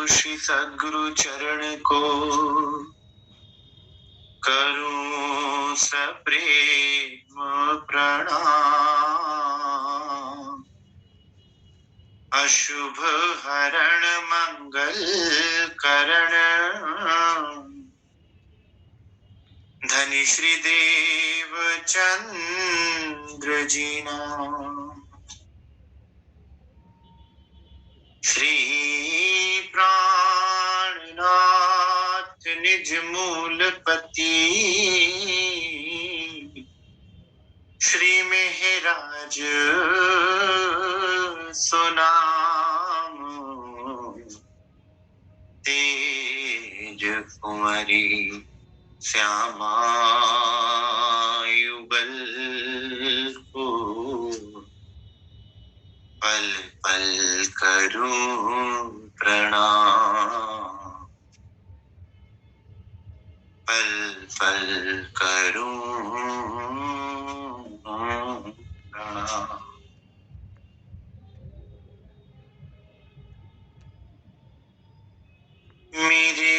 श्री सद्गुरु चरण को करूं सप्रेम प्रणाम। अशुभ हरण मंगल करण धनि श्री देव चंद्र जीना। श्री प्राणनाथ निज मूलपति श्री मेहराज सुनाम। तेज कुंवरी श्यामा युगल को पल पल करूं प्रणाम। पल पल करूं प्रणाम। मेरे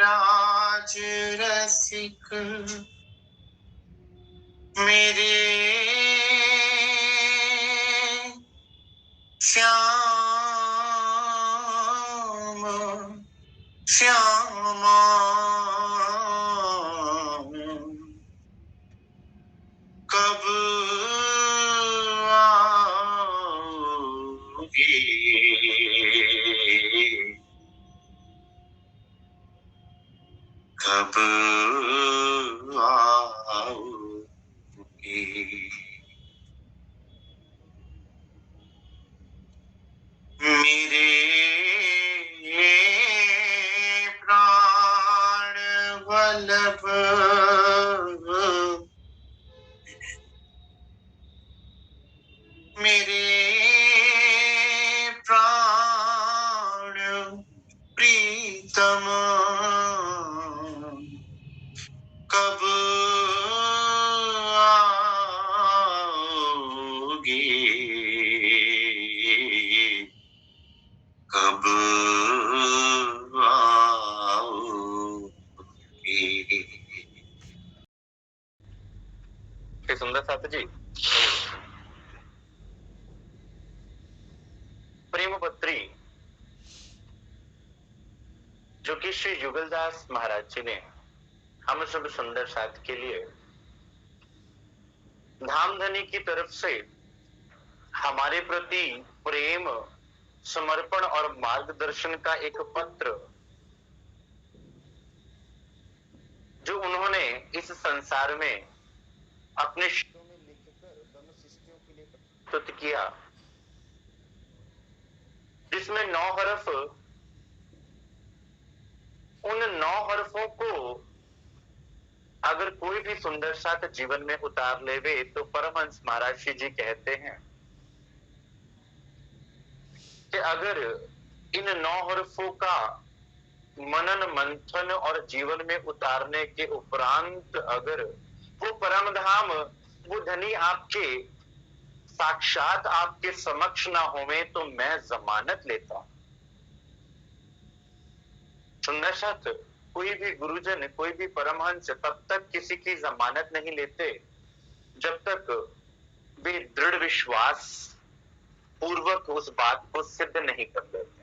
राज रसिक मेरे श्याम श्यामा कब आओगे। कब आओगे। मेरे प्राण वल्लभ मेरे प्राण प्रीतम कब आओगे। कब आओगे। सुंदर साथ जी प्रेम पत्री जो कि श्री जुगलदास महाराज जी ने हम सब सुंदर साथ के लिए धामधनी की तरफ से हमारे प्रति प्रेम समर्पण और मार्गदर्शन का एक पत्र जो उन्होंने इस संसार में अपने शिष्यों में लिखकर दोनों शिष्यों के लिए प्रस्तुत किया, जिसमें 9 हरफ, उन 9 हरफों को अगर कोई भी सुंदर साथ जीवन में उतार लेवे तो परमहंस महाराज जी कहते हैं कि अगर इन 9 हरफों का मनन मंथन और जीवन में उतारने के उपरांत अगर वो परम धाम, वो धनी आपके साक्षात आपके समक्ष ना होवे तो मैं जमानत लेता हूं। सुंदर साथ कोई भी गुरुजन, कोई भी परमहंस तब तक किसी की जमानत नहीं लेते जब तक वे दृढ़ विश्वास पूर्वक उस बात को सिद्ध नहीं कर लेते,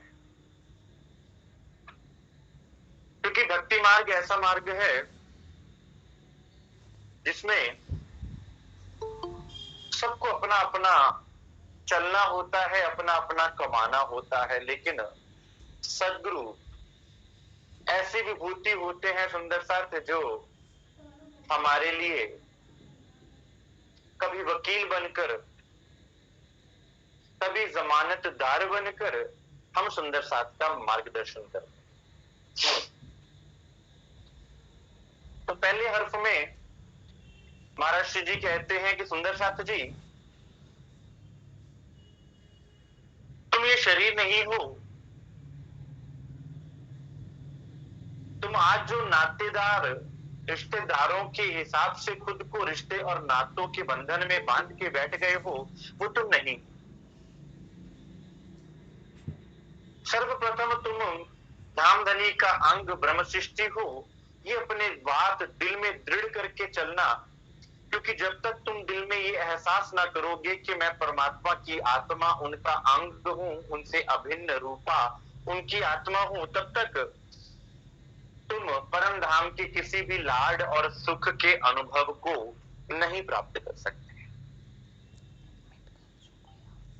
क्योंकि भक्ति मार्ग ऐसा मार्ग है जिसमें सबको अपना अपना चलना होता है, अपना अपना कमाना होता है, लेकिन सद्गुरु ऐसी विभूति होते हैं सुंदर साथ जो हमारे लिए कभी वकील बनकर, कभी जमानतदार बनकर हम सुंदर साथ का मार्गदर्शन करते हैं। तो पहले हर्फ में महाराज श्री जी कहते हैं कि सुंदर साथ जी, तुम ये शरीर नहीं हो, तुम आज जो नातेदार रिश्तेदारों के हिसाब से खुद को रिश्ते और नातों के बंधन में बांध के बैठ गए हो, वो तुम नहीं। सर्वप्रथम तुम धामधनी का अंग ब्रह्म सृष्टि हो, ये अपने बात दिल में दृढ़ करके चलना। क्योंकि जब तक तुम दिल में ये एहसास ना करोगे कि मैं परमात्मा की आत्मा, उनका अंग हूं, उनसे अभिन्न रूपा उनकी आत्मा हूं, तब तक तुम परम धाम के किसी भी लाड और सुख के अनुभव को नहीं प्राप्त कर सकते।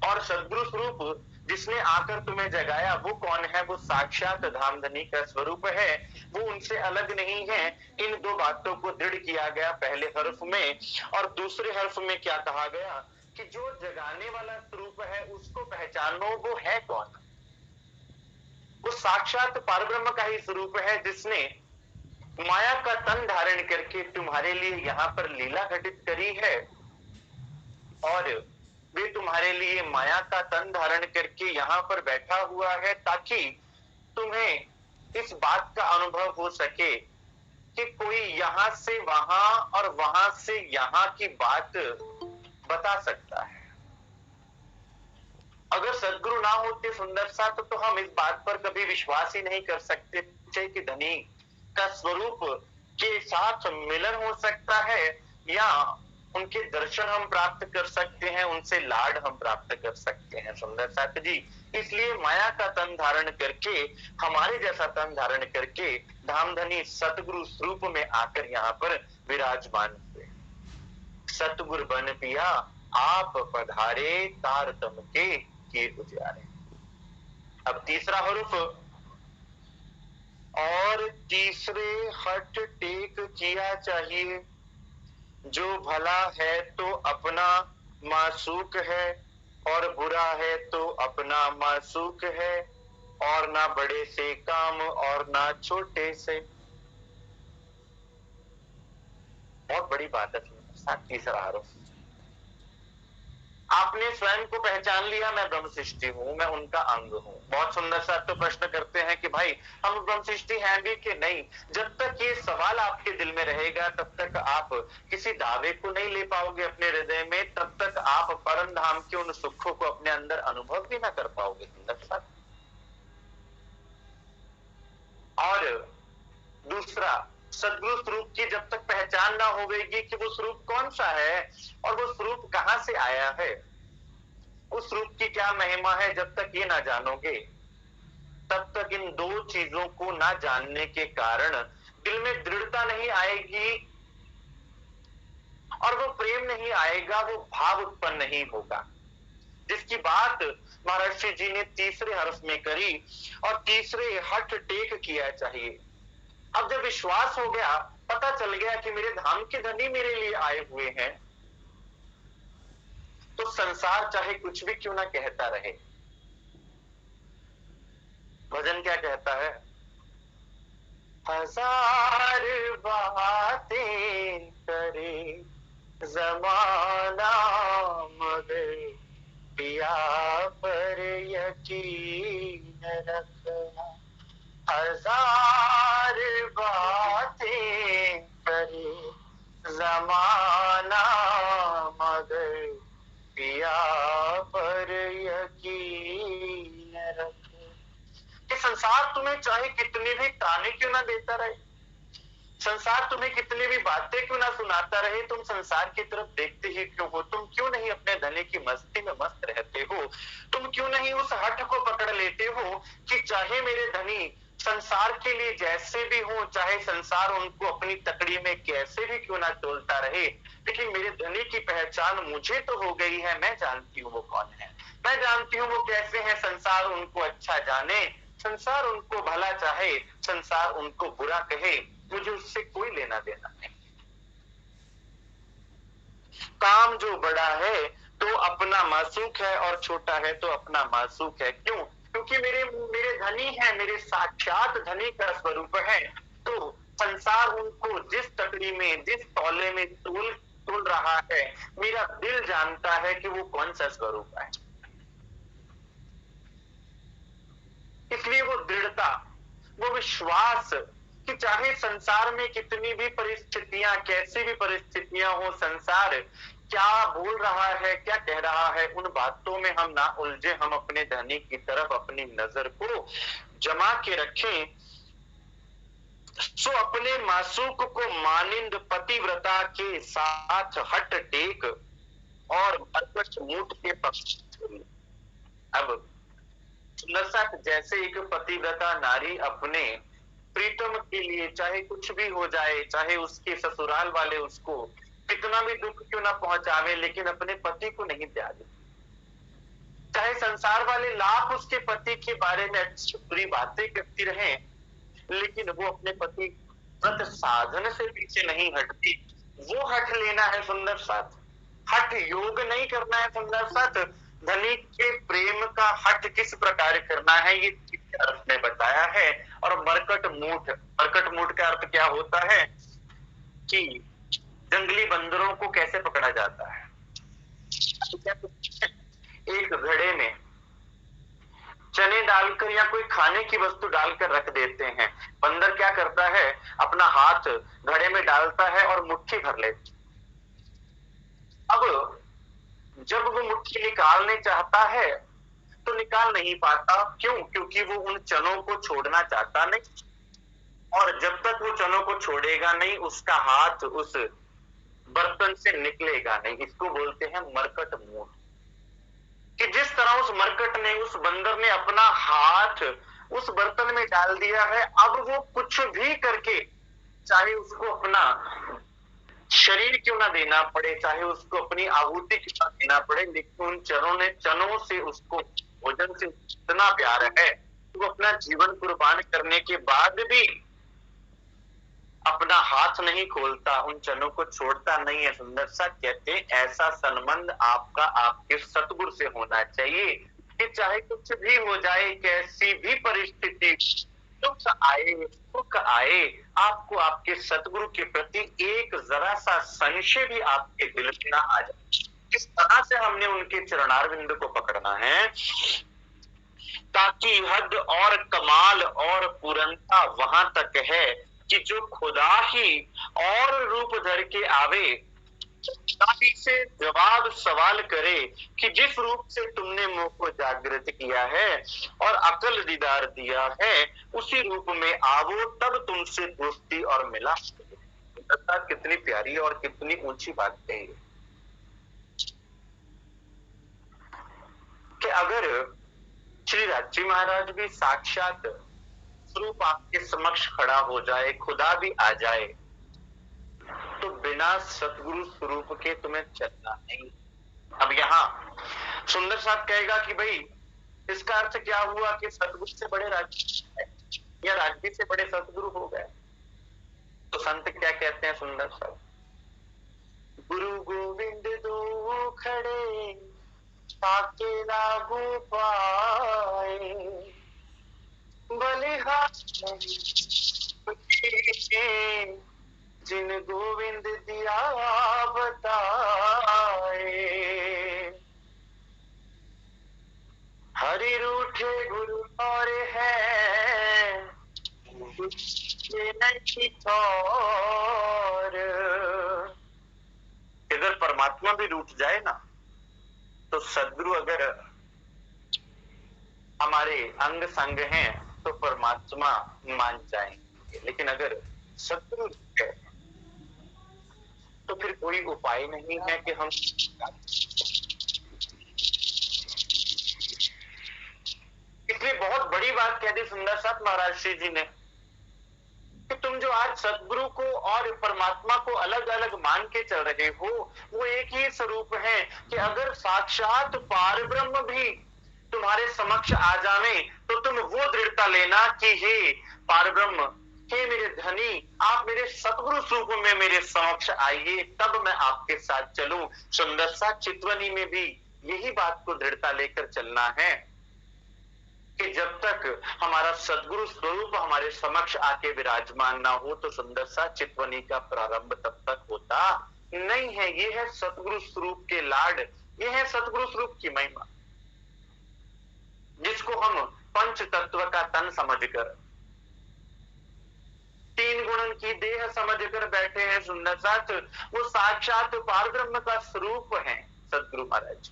और सद्गुरु स्वरूप जिसने आकर तुम्हें जगाया वो कौन है? वो साक्षात धामधनी का स्वरूप है, वो उनसे अलग नहीं है। इन दो बातों को दृढ़ किया गया पहले हर्फ में, और दूसरे हर्फ में क्या कहा गया कि जो जगाने वाला स्वरूप है उसको पहचानो, वो है कौन? वो साक्षात परब्रह्म का ही स्वरूप है, जिसने माया का तन धारण करके तुम्हारे लिए यहाँ पर लीला घटित करी है। और वे तुम्हारे लिए माया का तन धारण करके यहाँ पर बैठा हुआ है, ताकि तुम्हें इस बात का अनुभव हो सके कि कोई यहाँ से वहां और वहां से यहाँ की बात बता सकता है। अगर सद्गुरु ना होते सुंदर सा, तो हम इस बात पर कभी विश्वास ही नहीं कर सकते कि धनी का स्वरूप के साथ मिलन हो सकता है, या उनके दर्शन हम प्राप्त कर सकते हैं, उनसे लाड हम प्राप्त कर सकते हैं। सुंदर साथ जी, इसलिए माया का तन धारण करके, हमारे जैसा तन धारण करके धामधनी सतगुरु स्वरूप में आकर यहाँ पर विराजमान हुए। सतगुरु बन पिया आप पधारे, तारतम के किए उजियारे। अब तीसरा हरूफ, और तीसरे हट टेक किया चाहिए, जो भला है तो अपना मासूक है, और बुरा है तो अपना मासूक है, और ना बड़े से काम और ना छोटे से। बहुत बड़ी बात है। तीसरा आरोप, आपने स्वयं को पहचान लिया, मैं ब्रह्म सृष्टि हूं, मैं उनका अंग हूं। बहुत सुंदर सा तो प्रश्न करते हैं कि भाई हम ब्रह्म सृष्टि हैं भी कि नहीं। जब तक ये सवाल आपके दिल में रहेगा, तब तक आप किसी दावे को नहीं ले पाओगे अपने हृदय में, तब तक आप परम धाम के उन सुखों को अपने अंदर अनुभव भी ना कर पाओगे। सुंदर सा। और दूसरा, सद्गुरु स्वरूप की जब तक पहचान ना होगी कि वो स्वरूप कौन सा है और वो स्वरूप कहां से आया है, उस स्वरूप की क्या महिमा है, जब तक ये ना जानोगे, तब तक इन दो चीजों को ना जानने के कारण दिल में दृढ़ता नहीं आएगी, और वो प्रेम नहीं आएगा, वो भाव उत्पन्न नहीं होगा, जिसकी बात महर्षि जी ने तीसरे हर्फ में करी। और तीसरे हठ टेक किया चाहिए। अब जब विश्वास हो गया, पता चल गया कि मेरे धाम के धनी मेरे लिए आए हुए हैं, तो संसार चाहे कुछ भी क्यों ना कहता रहे। भजन क्या कहता है? हजार बातें करे जमाना, मगर पिया पर यकीन रखना। हजार बातें करे जमाना, मगर पिया पर यकीन रखना। कि संसार तुम्हें चाहे कितनी भी ताने क्यों ना देता रहे, संसार तुम्हें कितनी भी बातें क्यों ना सुनाता रहे, तुम संसार की तरफ देखते ही क्यों हो? तुम क्यों नहीं अपने धनी की मस्ती में मस्त रहते हो? तुम क्यों नहीं उस हठ को पकड़ लेते हो कि चाहे मेरे धनी संसार के लिए जैसे भी हो, चाहे संसार उनको अपनी तकड़ी में कैसे भी क्यों ना तोलता रहे, लेकिन मेरे धनी की पहचान मुझे तो हो गई है। मैं जानती हूँ वो कौन है, मैं जानती हूँ वो कैसे है। संसार उनको अच्छा जाने, संसार उनको भला चाहे, संसार उनको बुरा कहे, मुझे उससे कोई लेना देना नहीं। काम जो बड़ा है तो अपना मासूक है, और छोटा है तो अपना मासूक है। क्यों? क्योंकि मेरे मेरे धनी है, मेरे साक्षात धनी का स्वरूप है। तो संसार उनको जिस तकड़ी में, जिस तौले में तोल रहा है, मेरा दिल जानता है कि वो कौन सा स्वरूप है। इसलिए वो दृढ़ता, वो विश्वास कि चाहे संसार में कितनी भी परिस्थितियां, कैसी भी परिस्थितियां हो, संसार क्या बोल रहा है, क्या कह रहा है, उन बातों में हम ना उलझे, हम अपने धनी की तरफ अपनी नजर को जमा के रखें। सो अपने मासूक को मानिंद पतिव्रता के साथ हट टेक और मरकट मूठ के पक्ष। अब सुंदर सा, जैसे एक पतिव्रता नारी अपने प्रीतम के लिए चाहे कुछ भी हो जाए, चाहे उसके ससुराल वाले उसको कितना भी दुख क्यों ना पहुंचावे, लेकिन अपने पति को नहीं त्यागे। चाहे संसार वाले लाख उसके पति के बारे में अच्छी बुरी बातें करती रहें, लेकिन वो अपने पति व्रत साधन से पीछे नहीं हटती। वो हट लेना है सुंदर साथ, हठ योग नहीं करना है सुंदर साथ। धनी के प्रेम का हठ किस प्रकार करना है, ये अर्थ में बताया है। और मरकट मूठ का अर्थ क्या होता है कि जंगली बंदरों को कैसे पकड़ा जाता है। एक घड़े में चने डालकर या कोई खाने की वस्तु डालकर रख देते हैं। बंदर क्या करता है, अपना हाथ घड़े में डालता है और मुट्ठी भर लेता। अब जब वो मुट्ठी निकालने चाहता है तो निकाल नहीं पाता। क्यों? क्योंकि वो उन चनों को छोड़ना चाहता नहीं, और जब तक वो चनों को छोड़ेगा नहीं, उसका हाथ उस बर्तन से निकलेगा नहीं। इसको बोलते हैं मरकट मूठ। कि जिस तरह उस मरकट ने, उस बंदर ने अपना हाथ उस बर्तन में डाल दिया है, अब वो कुछ भी करके, चाहे उसको अपना शरीर क्यों ना देना पड़े, चाहे उसको अपनी आहुति क्यों ना देना पड़े, लेकिन उन चनों से उसको भोजन से इतना प्यार है, वो अपना जीवन कुर्बान करने के बाद भी अपना हाथ नहीं खोलता, उन चनों को छोड़ता नहीं है। सुंदर सा कहते, ऐसा संबंध आपका आपके सतगुरु से होना चाहिए कि चाहे कुछ भी हो जाए, कैसी भी परिस्थिति, दुख आए सुख आए, आपको आपके सतगुरु के प्रति एक जरा सा संशय भी आपके दिल में ना आ जाए। किस तरह से हमने उनके चरणारविंद को पकड़ना है, ताकि हद और कमाल और पूर्णता वहां तक है कि जो खुदा ही और रूप धर के आवे, खुदाई से जवाब सवाल करे कि जिस रूप से तुमने मुंह को जागृत किया है और अकल दीदार दिया है, उसी रूप में आवो, तब तुमसे दोस्ती और मिला। कितनी प्यारी और कितनी ऊंची बात है कि अगर श्री राजी महाराज भी साक्षात स्वरूप आपके समक्ष खड़ा हो जाए, खुदा भी आ जाए, तो बिना सतगुरु स्वरूप के तुम्हें चलना नहीं। अब यहाँ सुंदर साहब कहेगा कि भाई इसका अर्थ क्या हुआ कि सतगुरु से बड़े राजी है या राजी से बड़े सतगुरु हो गए। तो संत क्या कहते हैं सुंदर साहब, गुरु गोविंद दो खड़े ताके लागू पाए, बलिहारी जिन गोविंद दिया बताए, हरि रूठे गुरु और है नहीं और। अगर परमात्मा भी रूठ जाए ना, तो सदगुरु अगर हमारे अंग संग हैं तो परमात्मा मान जाएंगे, लेकिन अगर सदगुरु है तो फिर कोई उपाय नहीं है कि हम। इसलिए बहुत बड़ी बात कह दी सुंदर साथ महाराज श्री जी ने कि तुम जो आज सदगुरु को और परमात्मा को अलग अलग मान के चल रहे हो, वो एक ही स्वरूप है कि अगर साक्षात पार ब्रह्म भी तुम्हारे समक्ष आ जावे तो तुम वो दृढ़ता लेना कि हे पार ब्रह्म, हे मेरे धनी, आप मेरे सतगुरु स्वरूप में मेरे समक्ष आइए, तब मैं आपके साथ चलूं। सुंदर सा चितवनी में भी यही बात को दृढ़ता लेकर चलना है कि जब तक हमारा सदगुरु स्वरूप हमारे समक्ष आके विराजमान ना हो, तो सुंदर सा चितवनी का प्रारंभ तब तक होता नहीं है। ये है सतगुरु स्वरूप के लाड, ये है सतगुरु स्वरूप की महिमा, जिसको हम पंच तत्व का तन समझकर तीन गुणन की देह समझ कर बैठे हैं सुंदर साथ, वो साक्षात पारब्रह्म का स्वरूप है सदगुरु महाराज।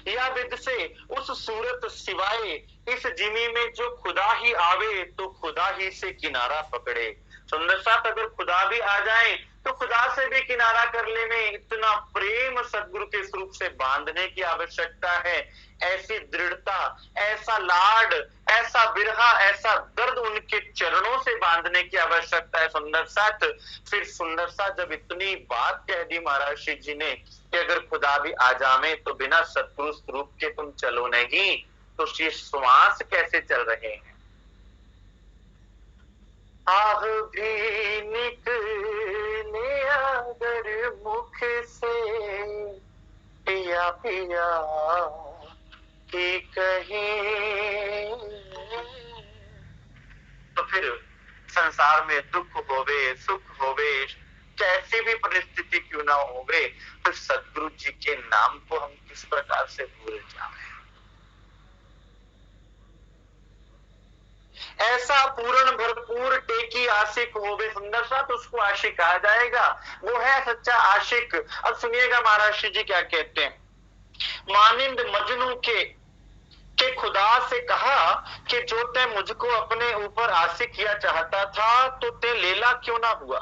या विद से उस सूरत सिवाय इस जिमी में जो खुदा ही आवे तो खुदा ही से किनारा पकड़े। सुंदर साथ अगर खुदा भी आ जाए तो खुदा से भी किनारा करने में इतना प्रेम सदगुरु के स्वरूप से बांधने की आवश्यकता है। ऐसी दृढ़ता, ऐसा लाड, ऐसा बिरहा, ऐसा दर्द उनके चरणों से बांधने की आवश्यकता है सुंदर साथ। फिर सुंदर साथ जब इतनी बात कह दी महाराज श्री जी ने कि अगर खुदा भी आ जावे तो बिना सदगुरु स्वरूप के तुम चलो नहीं, तो ये श्वास कैसे चल रहे हैं। आह भी निकले अगर मुख से पिया पिया की कहीं, तो फिर संसार में दुख होवे सुख होवे, कैसी भी परिस्थिति क्यों ना होवे, तो सदगुरु जी के नाम को हम किस प्रकार से भूल जाए। ऐसा पूर्ण भरपूर टेकी आशिक होवे सुंदर सा, तो उसको आशिक कहा जाएगा, वो है सच्चा आशिक। अब सुनिएगा महाराज श्री जी क्या कहते हैं। मानिंद मजनू के खुदा से कहा कि जो ते मुझको अपने ऊपर आशिक किया चाहता था तो ते लेला क्यों ना हुआ।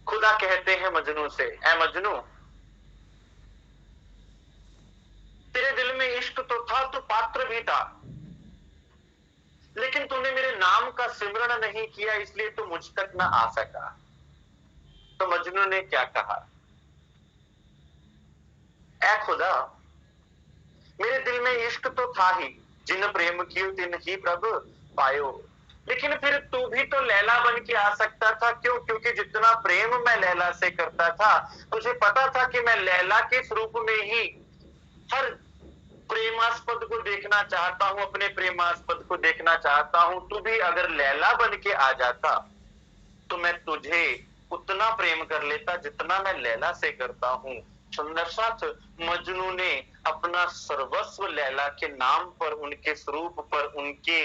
खुदा कहते हैं मजनू से, ऐ मजनू तेरे दिल में इश्क तो था, तो पात्र भी था, लेकिन तूने मेरे नाम का सिमरण नहीं किया, इसलिए तू मुझ तक ना आ सका। तो मजनू ने क्या कहा, ऐ खुदा मेरे दिल में इश्क तो था ही, जिन प्रेम कियो तिन ही प्रभु पायो, लेकिन फिर तू भी तो लैला बन के आ सकता था। क्यों? क्योंकि जितना प्रेम मैं लैला से करता था, तुझे पता था कि मैं लैला के स्वरूप में ही हर प्रेमास्पद को देखना चाहता हूं, अपने प्रेमास्पद को देखना चाहता हूं। तू भी अगर लैला बन के आ जाता तो मैं तुझे उतना प्रेम कर लेता जितना मैं लैला से करता हूं। सुंदर साथ मजनू ने अपना सर्वस्व लैला के नाम पर, उनके स्वरूप पर, उनके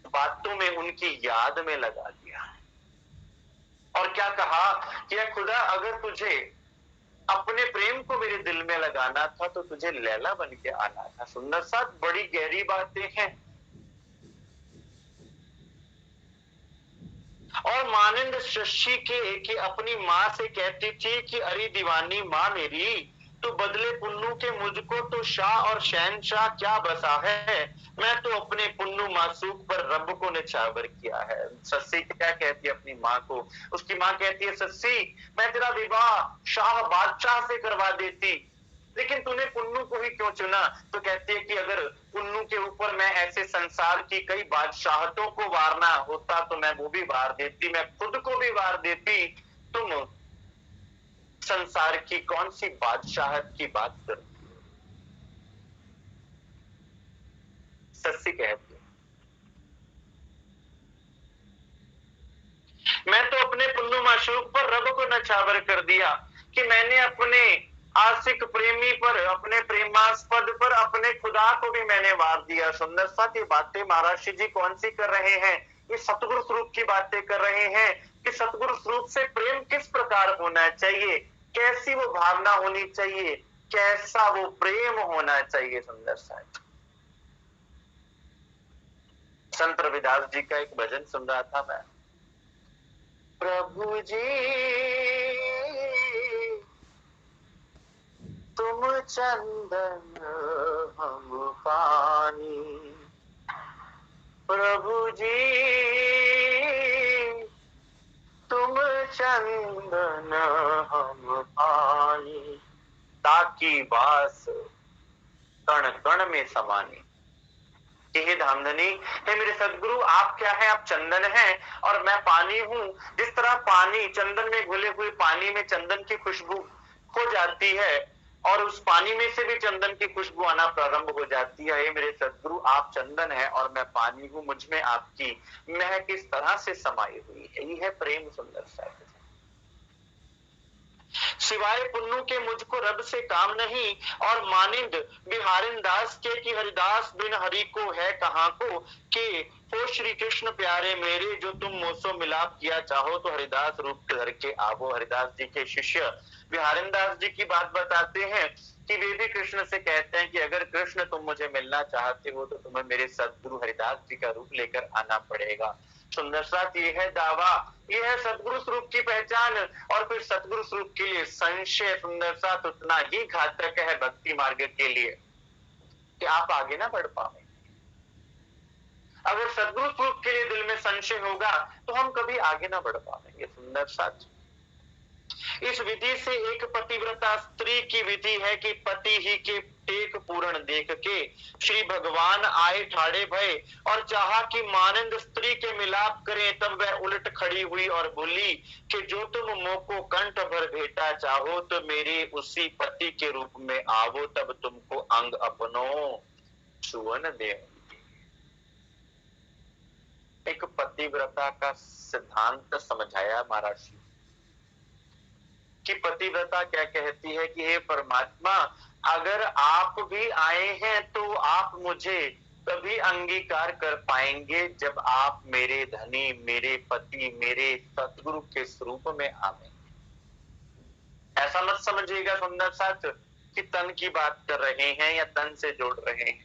बातों में, उनकी याद में लगा दिया और क्या कहा कि खुदा अगर तुझे अपने प्रेम को मेरे दिल में लगाना था तो तुझे लैला बन के आना था। सुंदर साथ बड़ी गहरी बातें हैं। और मानिंद शशि के अपनी माँ से कहती थी कि अरे दीवानी माँ मेरी, तो बदले पुन्नू के मुझको तो शाह और शहनशाह क्या बसा है, मैं तो अपने पुन्नू मासूक पर रब को निछावर किया है। सस्सी क्या कहती है अपनी माँ को, उसकी माँ कहती है सस्सी मैं तेरा विवाह शाह बादशाह से करवा देती, लेकिन तूने पुन्नू को ही क्यों चुना। तो कहती है कि अगर पुन्नू के ऊपर मैं ऐसे संसार की कई बादशाहतों को वारना होता तो मैं वो भी वार देती, मैं खुद को भी वार देती। तुम संसार की कौन सी बादशाहत की बात करती हो। सस्सी कहती है मैं तो अपने पुन्नू माशूक पर रब को नछावर कर दिया कि मैंने अपने आशिक प्रेमी पर, अपने प्रेमास्पद पर, अपने खुदा को भी मैंने वार दिया। सुंदर साथ ये बातें महाराज श्री जी कौन सी कर रहे हैं, ये सतगुरु स्वरूप की बातें कर रहे हैं कि सतगुरु स्वरूप से प्रेम किस प्रकार होना चाहिए, कैसी वो भावना होनी चाहिए, कैसा वो प्रेम होना चाहिए। सुंदर साथ संत रविदास जी का एक भजन सुन रहा था मैं। प्रभु जी तुम चंदन हम पानी, प्रभु जी तुम चंदन हम पानी, ताकि बास कण कण में समानी। हे धामधनी, हे मेरे सदगुरु आप क्या है, आप चंदन हैं और मैं पानी हूं। जिस तरह पानी, चंदन में घुले हुए पानी में चंदन की खुशबू हो जाती है और उस पानी में से भी चंदन की खुशबू आना प्रारंभ हो जाती है, हे मेरे सदगुरु आप चंदन है और मैं पानी हूं, मुझ में आपकी महक किस तरह से समाई हुई है। ये है प्रेम। सुंदर सा सिवाय पुन्नु के मुझको रब से काम नहीं, और मानिंद बिहारिन दास के कि हरिदास बिन हरि को है कहाँ को, के हो श्री कृष्ण प्यारे मेरे, जो तुम मोसो मिलाप किया चाहो तो हरिदास रूप धर के आवो। हरिदास जी के शिष्य बिहारिन दास जी की बात बताते हैं कि वे भी कृष्ण से कहते हैं कि अगर कृष्ण तुम मुझे मिलना चाहते हो तो तुम्हें मेरे सदगुरु हरिदास जी का रूप लेकर आना पड़ेगा। सुंदर साथ ये है दावा, ये है सतगुरु स्वरूप की पहचान। और फिर सतगुरु स्वरूप के लिए संशय सुंदर साथ उतना ही घातक है भक्ति मार्ग के लिए कि आप आगे ना बढ़ पाए। अगर सतगुरु स्वरूप के लिए दिल में संशय होगा तो हम कभी आगे ना बढ़ पाएंगे। सुंदर साथ इस विधि से एक पतिव्रता स्त्री की विधि है कि पति ही के टेक पूर्ण देख के श्री भगवान आए ठाड़े भय, और चाहा कि मानंद स्त्री के मिलाप करें। तब वह उलट खड़ी हुई और बोली कि जो तुम मोको कंठ भर भेटा चाहो तो मेरे उसी पति के रूप में आवो, तब तुमको अंग अपनो छुअन दे। एक पतिव्रता का सिद्धांत समझाया महाराज कि पतिव्रता क्या कहती है कि हे परमात्मा, अगर आप भी आए हैं तो आप मुझे तभी अंगीकार कर पाएंगे जब आप मेरे धनी, मेरे पति, मेरे सतगुरु के स्वरूप में आवेंगे। ऐसा मत समझिएगा सुंदर साथ कि तन की बात कर रहे हैं या तन से जोड़ रहे हैं।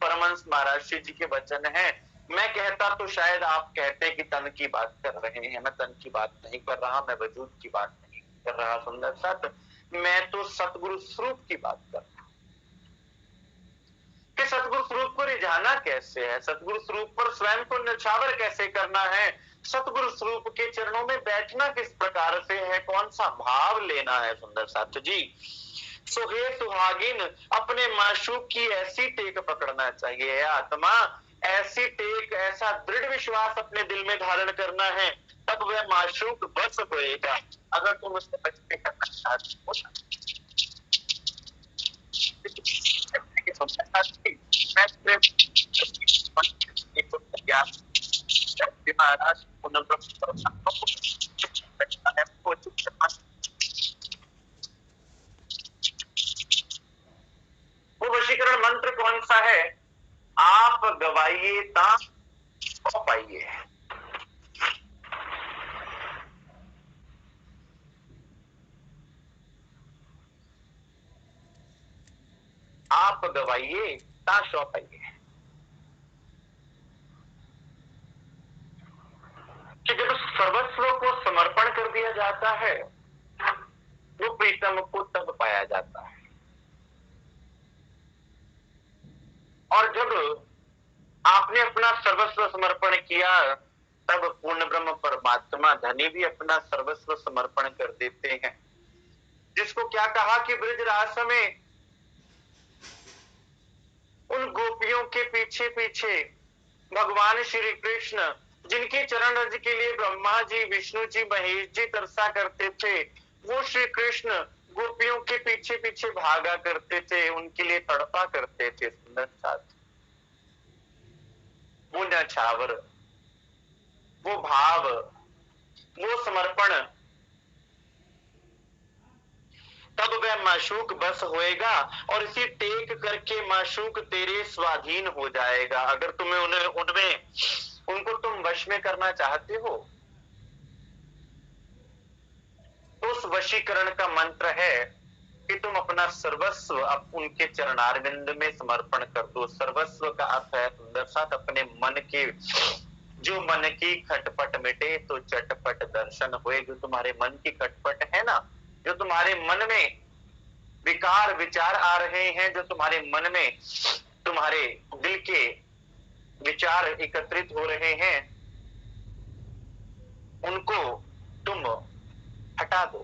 परमहंस महाराज जी के वचन है, मैं कहता तो शायद आप कहते कि तन की बात कर रहे हैं। मैं तन की बात नहीं कर रहा, मैं वजूद की बात नहीं कर रहा। सुंदर साथ मैं तो सतगुरु स्वरूप की बात कर रहा हूं कि सतगुरु स्वरूप को रिझाना कैसे है, सतगुरु स्वरूप पर स्वयं को न्यौछावर कैसे करना है, सतगुरु स्वरूप के चरणों में बैठना किस प्रकार से है, कौन सा भाव लेना है। सुंदर साथ जी सुहे सुहागिन अपने माशूक की ऐसी टेक पकड़ना चाहिए आत्मा, ऐसी टेक, ऐसा दृढ़ विश्वास अपने दिल में धारण करना है, तब वह माशूक बस होएगा। अगर तुम उससे बचने का महाराज वो वशीकरण मंत्र कौन सा है? आप गवाइए ता पाइए। आप गवाइए ता शौ पाइए। कि जब सर्वस्व को समर्पण कर दिया जाता है वो प्रीतम को तब पाया जाता है। और जब आपने अपना सर्वस्व समर्पण किया तब पूर्ण ब्रह्म परमात्मा धनी भी अपना सर्वस्व समर्पण कर देते हैं। जिसको क्या कहा कि ब्रजरास में उन गोपियों के पीछे पीछे भगवान श्री कृष्ण जिनके चरण रज के लिए ब्रह्मा जी, विष्णु जी, महेश जी तरसा करते थे, वो श्री कृष्ण गोपियों के पीछे पीछे भागा करते थे, उनके लिए तड़पा करते थे। सुंदर साथ वो न्यौछावर, वो भाव, वो समर्पण, तब वह माशूक बस होएगा और इसी टेक करके माशूक तेरे स्वाधीन हो जाएगा। अगर तुम्हें उनको तुम वश में करना चाहते हो तो उस वशीकरण का मंत्र है कि तुम अपना सर्वस्व उनके चरणारविंद में समर्पण कर दो। सर्वस्व का अर्थ है सुंदर साथ अपने मन के, जो मन की खटपट मिटे तो चटपट दर्शन हुए। जो तुम्हारे मन की खटपट है ना, जो तुम्हारे मन में विकार विचार आ रहे हैं, जो तुम्हारे मन में तुम्हारे दिल के विचार एकत्रित हो रहे हैं, उनको तुम हटा दो।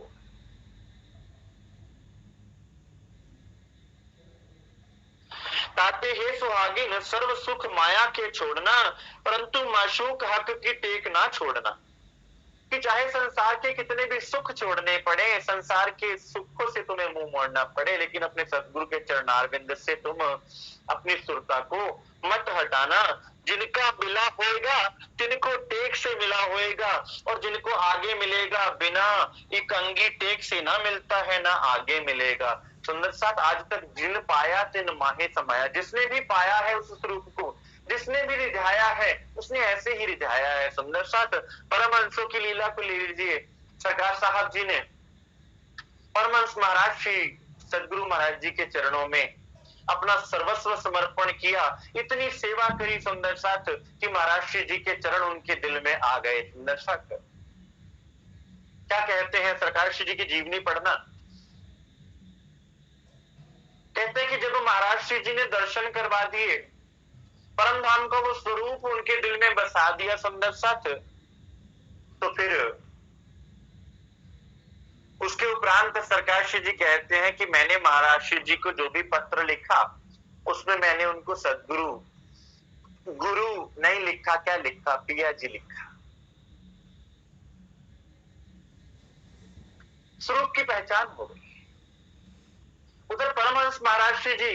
ताते हे सुहागिन सर्व सुख माया के छोड़ना, परंतु माशूक हक की टेक ना छोड़ना। कि चाहे संसार के कितने भी सुख छोड़ने पड़े, संसार के सुखों से तुम्हें मुंह मोड़ना पड़े, लेकिन अपने सदगुरु के चरणारविंद से तुम अपनी सुरता को मत हटाना। जिनका मिला होएगा, जिनको टेक से मिला होएगा, और जिनको आगे मिलेगा, बिना एक अंगी टेक से ना मिलता है ना आगे मिलेगा। सुंदर साथ, आज तक जिन पाया तिन माहे समाया, जिसने भी पाया है उस स्वरूप को, जिसने भी रिझाया है उसने ऐसे ही रिझाया है। सुंदर साथ, परमहंसों की लीला को ले लीजिए। सरकार साहब जी ने परमहंस महाराज श्री सदगुरु महाराज जी के चरणों में अपना सर्वस्व समर्पण किया, इतनी सेवा करी सुंदर साथ कि महाराज श्री जी के चरण उनके दिल में आ गए। सुंदर साथ, क्या कहते हैं सरकार श्री जी की जीवनी पढ़ना, कहते हैं कि जब महाराज श्री जी ने दर्शन करवा दिए, परम धाम का वो स्वरूप उनके दिल में बसा दिया सुंदर साथ, तो फिर उसके उपरांत सरकार श्री जी कहते हैं कि मैंने महाराज श्री जी को जो भी पत्र लिखा उसमें मैंने उनको सदगुरु गुरु नहीं लिखा, क्या लिखा, पिया जी लिखा। स्वरूप की पहचान हो गई। उधर परमहंस महाराज श्री जी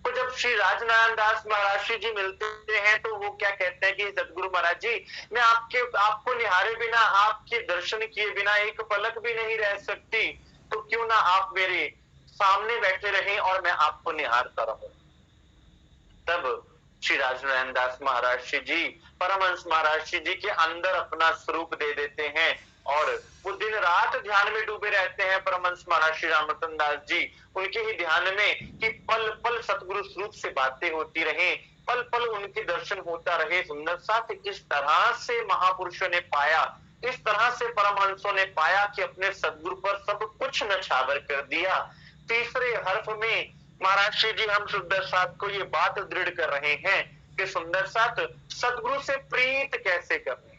को जब श्री राजनारायण दास महाराज श्री जी मिलते हैं तो वो क्या कहते हैं कि सदगुरु महाराज जी, मैं आपको निहारे बिना, आपके दर्शन किए बिना एक पलक भी नहीं रह सकती, तो क्यों ना आप मेरे सामने बैठे रहें और मैं आपको निहारता रहूं। तब श्री राजनारायण दास महाराज श्री जी परमहंस महाराज श्री जी के अंदर अपना स्वरूप दे देते हैं और वो दिन रात ध्यान में डूबे रहते हैं। परमहंस महाराज श्री रामरतन दास जी उनके ही ध्यान में कि पल पल सतगुरु स्वरूप से बातें होती रहे, पल पल उनके दर्शन होता रहे। सुंदर साथ, इस तरह से महापुरुषों ने पाया, इस तरह से परमहंसों ने पाया कि अपने सदगुरु पर सब कुछ नछावर कर दिया। तीसरे हर्फ में महाराज श्री जी हम सुंदर साथ को ये बात दृढ़ कर रहे हैं कि सुंदर साथ सदगुरु से प्रीत कैसे करनी है,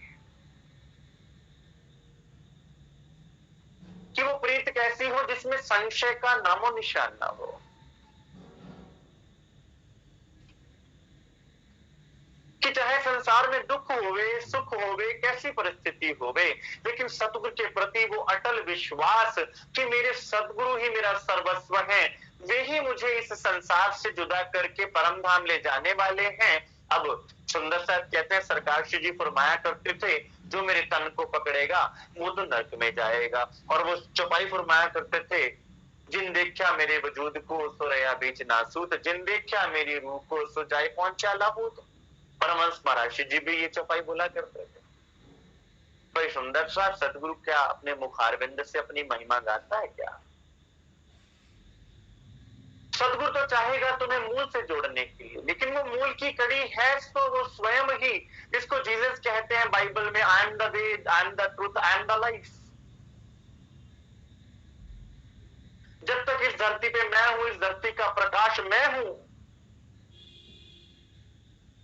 कि वो प्रीत कैसी हो जिसमें संशय का नामो निशान ना हो। कि चाहे संसार में दुख होवे, सुख होवे, कैसी परिस्थिति होवे, लेकिन सतगुरु के प्रति वो अटल विश्वास कि मेरे सदगुरु ही मेरा सर्वस्व है, वे ही मुझे इस संसार से जुदा करके परम धाम ले जाने वाले हैं। अब सुंदर साहब कहते हैं सरकार श्री जी फरमाया करते थे, जो मेरे तन को पकड़ेगा वो तो नरक में जाएगा, और वो चौपाई फरमाया करते थे, जिन देखा मेरे वजूद को सो रया बीच नासूत, जिन देखा मेरी रूह को सो जाए पहुंचा लाहूत। परमहंस महाराज श्री जी भी ये चौपाई बोला करते थे। कोई सुंदर सा सदगुरु क्या अपने मुखारविंद से अपनी महिमा गाता है क्या? सदगुरु तो चाहेगा तुम्हें मूल से जोड़ने के लिए, लेकिन वो मूल की कड़ी है तो वो स्वयं ही, जिसको जीसस कहते हैं बाइबल में, I am the way, I am the truth, I am the life. जब तक इस धरती पे मैं हूं, इस धरती का प्रकाश मैं हूं,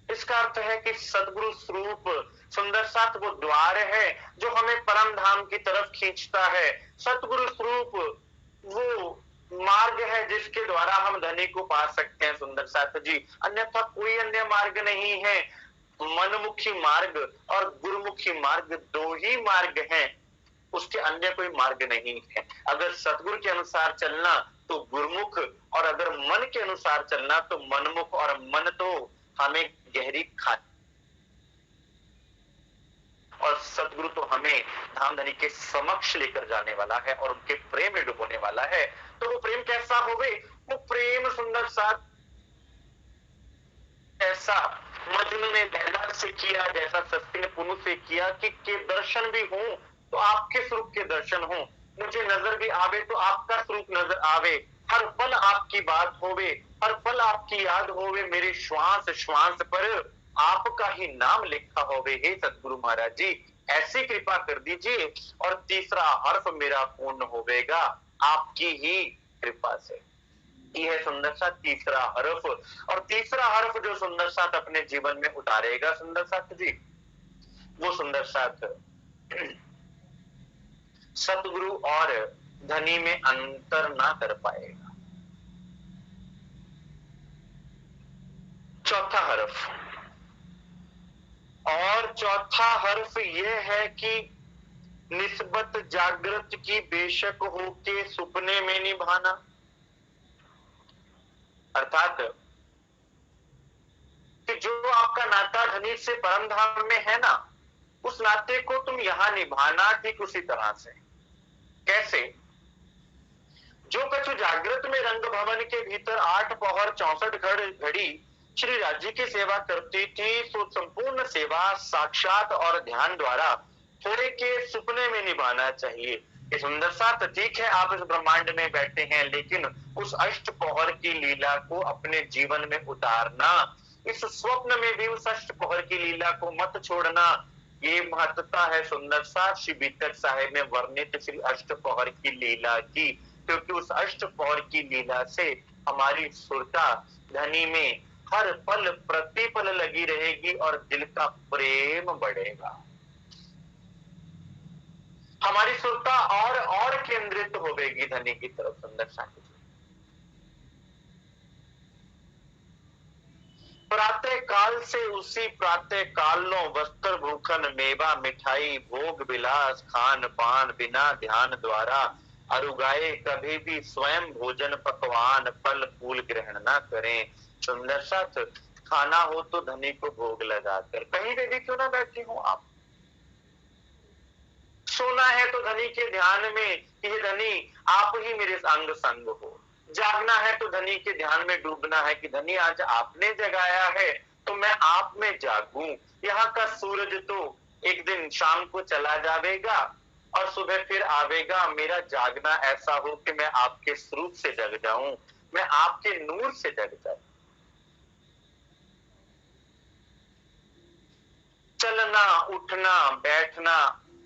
इसका अर्थ है कि सदगुरु स्वरूप सुंदर साथ वो द्वार है जो हमें परम धाम की तरफ खींचता है। सतगुरु स्वरूप वो मार्ग है जिसके द्वारा हम धनी को पा सकते हैं। सुंदर साथ जी, अन्यथा कोई अन्य मार्ग नहीं है। मनमुखी मार्ग और गुरुमुखी मार्ग दो ही मार्ग हैं, उसके अन्य कोई मार्ग नहीं है। अगर सतगुरु के अनुसार चलना तो गुरुमुख, और अगर मन के अनुसार चलना तो मनमुख, और मन तो हमें गहरी खा, और सतगुरु तो हमें धाम धनी के समक्ष लेकर जाने वाला है और उनके प्रेम में डुबोने वाला है। तो वो प्रेम कैसा होवे? वो प्रेम सुंदर साथ ऐसा मजनू ने लैला से किया, जैसा सस्ती ने पुनु से किया कि के दर्शन भी हो तो आपके स्वरूप के दर्शन हो, मुझे नजर भी आवे तो आपका स्वरूप नजर आवे, हर पल आपकी बात होवे, हर पल आपकी याद होवे, मेरे श्वास श्वास पर आपका ही नाम लिखा होवे। हे सतगुरु महाराज जी, ऐसी कृपा कर दीजिए। और तीसरा हर्फ मेरा पूर्ण होवेगा आपकी ही कृपा से। ये है सुंदर सा तीसरा हर्फ। और तीसरा हर्फ जो सुंदर साथ अपने जीवन में उतारेगा सुंदर साथ जी, वो सुंदर साथ सतगुरु और धनी में अंतर ना कर पाएगा। चौथा हर्फ, और चौथा हर्फ ये है कि निस्बत जागृत की बेशक हो के सुपने में निभाना। अर्थात कि जो आपका नाता धनी से परम धाम में है ना, उस नाते को तुम यहां निभाना ठीक उसी तरह से। कैसे? जो कछु जागृत में रंग भवन के भीतर 8 पहर 64 घड़ी श्री राज्य की सेवा करती थी, सो संपूर्ण सेवा साक्षात और ध्यान द्वारा थोड़े के सुपने में निभाना चाहिए। ये सुंदर सा प्रतीक है, आप इस ब्रह्मांड में बैठे हैं, लेकिन उस अष्ट पहर की लीला को अपने जीवन में उतारना, इस स्वप्न में भी उस अष्ट पहर की लीला को मत छोड़ना। ये महत्ता है सुंदर सा श्री बीतक साहेब में वर्णित श्री अष्ट पहर की लीला की, क्योंकि उस अष्ट पहर की लीला से हमारी सुरता धनी में हर पल प्रतिपल लगी रहेगी और दिल का प्रेम बढ़ेगा। हमारी सुरता और केंद्रित होगी धनी की तरफ। सुंदर सा प्रातः काल से उसी प्रातः कालो वस्त्र भूखन मेवा मिठाई भोग विलास खान पान बिना ध्यान द्वारा अरुगाए कभी भी स्वयं भोजन पकवान फल फूल ग्रहण न करें। सुंदर सा खाना हो तो धनी को भोग लगाकर, कहीं पे भी क्यों ना बैठे हो आप। सोना है तो धनी के ध्यान में कि हे धनी आप ही मेरे अंग संग हो। जागना है तो धनी के ध्यान में डूबना है कि धनी आज आपने जगाया है तो मैं आप में जागूं। यहाँ का सूरज तो एक दिन शाम को चला जाएगा और सुबह फिर आवेगा। मेरा जागना ऐसा हो कि मैं आपके स्वरूप से जग जाऊं, मैं आपके नूर से जग जाऊं। चलना उठना बैठना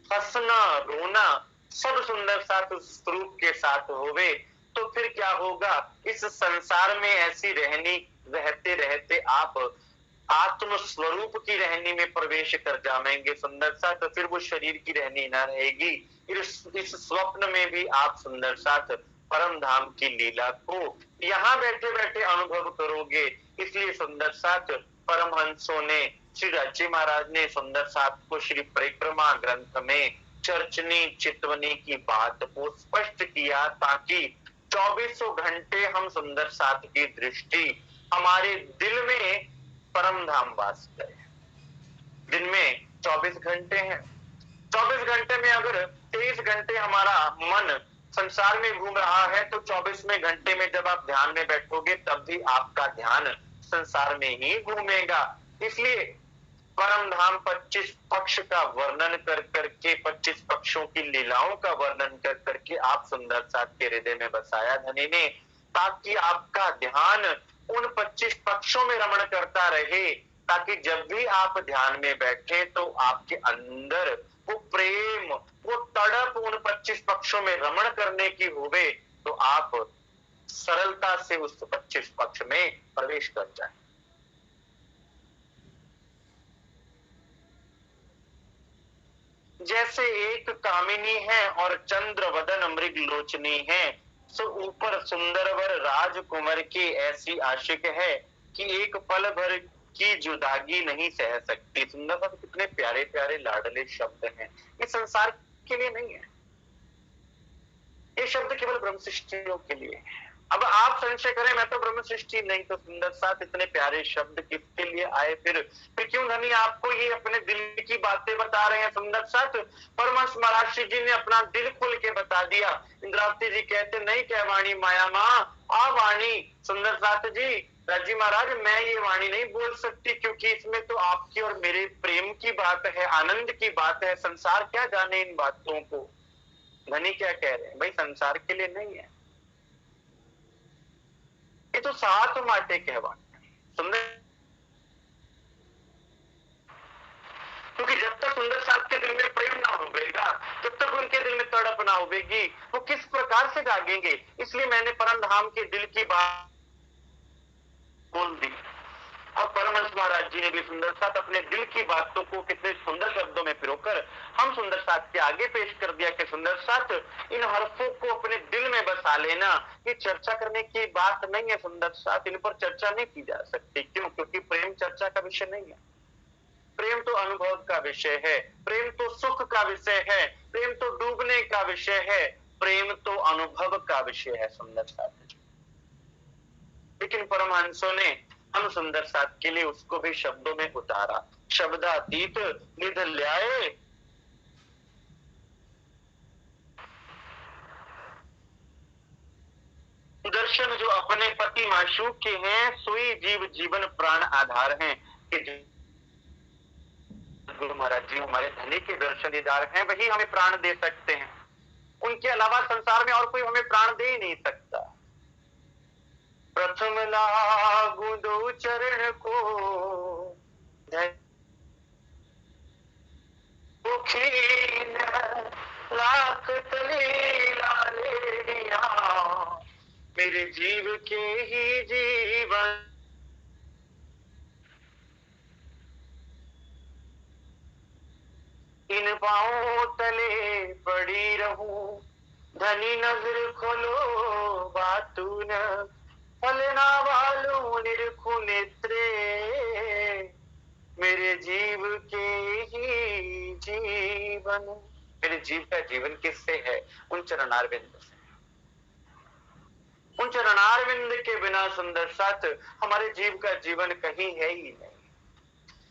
हंसना रोना सब सुंदर साथ स्वरूप के साथ होवे तो फिर क्या होगा। इस संसार में ऐसी रहते रहते आप आत्म स्वरूप की रहनी में प्रवेश कर जाएंगे सुंदर सा, तो फिर वो शरीर की रहनी ना रहेगी। इस स्वप्न में भी आप सुंदर साथ परम धाम की लीला को यहाँ बैठे बैठे अनुभव करोगे। इसलिए सुंदर साथ परमहंसों ने श्री राज्य महाराज ने सुंदर साथ को श्री परिक्रमा ग्रंथ में चर्चनी चितवनी की बात को स्पष्ट किया, ताकि 24 घंटे हम सुंदर साथ की दृष्टि हमारे दिल में परम धाम वास करे। दिन में 24 घंटे हैं, 24 घंटे में अगर 23 घंटे हमारा मन संसार में घूम रहा है तो 24वें घंटे में जब आप ध्यान में बैठोगे तब भी आपका ध्यान संसार में ही घूमेगा। इसलिए परम धाम 25 पक्ष का वर्णन कर करके 25 पक्षों की लीलाओं का वर्णन कर करके आप सुंदर साथ के हृदय में बसाया धनी ने, ताकि आपका ध्यान उन 25 पक्षों में रमण करता रहे, ताकि जब भी आप ध्यान में बैठे तो आपके अंदर वो प्रेम वो तड़प उन 25 पक्षों में रमण करने की होवे, तो आप सरलता से उस 25 पक्ष में प्रवेश कर जाए। जैसे एक कामिनी है और चंद्र वदन मृग लोचनी है, सो ऊपर सुंदरवर राजकुमार की ऐसी आशिक है कि एक पल भर की जुदागी नहीं सह सकती। सुंदर कितने प्यारे प्यारे लाडले शब्द हैं। ये संसार के लिए नहीं है, ये शब्द केवल ब्रह्म सृष्टियों के लिए है। अब आप संशय करें मैं तो ब्रह्म सृष्टि नहीं, तो सुंदर साथ इतने प्यारे शब्द किसके लिए आए। फिर क्यों धनी आपको ये अपने दिल की बातें बता रहे हैं। सुंदर साथ परमहंस महाराज जी ने अपना दिल खोल के बता दिया। इंद्रावती जी कहते नहीं कह वाणी माया माँ आ वाणी। सुंदर साथ जी राजी महाराज मैं ये वाणी नहीं बोल सकती, क्योंकि इसमें तो आपकी और मेरे प्रेम की बात है, आनंद की बात है। संसार क्या जाने इन बातों को। धनी क्या कह रहे हैं, भाई संसार के लिए नहीं है, ये तो साथ माटे कहवा। सुंदर क्योंकि जब तक सुंदर साथ के दिल में प्रेम ना होगा जब तक उनके दिल में तड़प ना होगी वो किस प्रकार से जागेंगे। इसलिए मैंने परम धाम के दिल की बात बोल दी और परमहंस महाराज जी ने भी सुंदर साथ अपने दिल की बातों को कितने सुंदर शब्दों में पिरोकर हम सुंदर साथ के आगे पेश कर दिया कि सुंदर साथ इन हरफों को अपने दिल में बसा लेना। ये चर्चा करने की बात नहीं है सुंदर साथ, इन पर चर्चा नहीं की जा सकती। क्यों? क्योंकि प्रेम चर्चा का विषय नहीं है। प्रेम तो अनुभव का विषय है, प्रेम तो सुख का विषय है, प्रेम तो डूबने का विषय है, प्रेम तो अनुभव का विषय है सुंदर साथ। लेकिन परमहंसों ने हम सुंदर साथ के लिए उसको भी शब्दों में उतारा। शब्दातीत निध ल्याए, दर्शन जो अपने पति माशूक के हैं, सोई जीव जीवन प्राण आधार हैं। कि गुरु महाराज जी हमारे धनी के दर्शन दीदार हैं, वही हमें प्राण दे सकते हैं। उनके अलावा संसार में और कोई हमें प्राण दे ही नहीं सकता। प्रथम लागू दो चरण को, लाख तले लाले दिया, मेरे जीव के ही जीवन, इन पांवों तले पड़ी रहूं, धनी नजर खोलो बातू न, फलना वालों निरखु नेत्रे, मेरे जीव के ही जीवन। मेरे जीव का जीवन किससे है? उन चरणारविंद से। उन चरणारविंद के बिना सुंदर साथ हमारे जीव का जीवन कहीं है ही नहीं।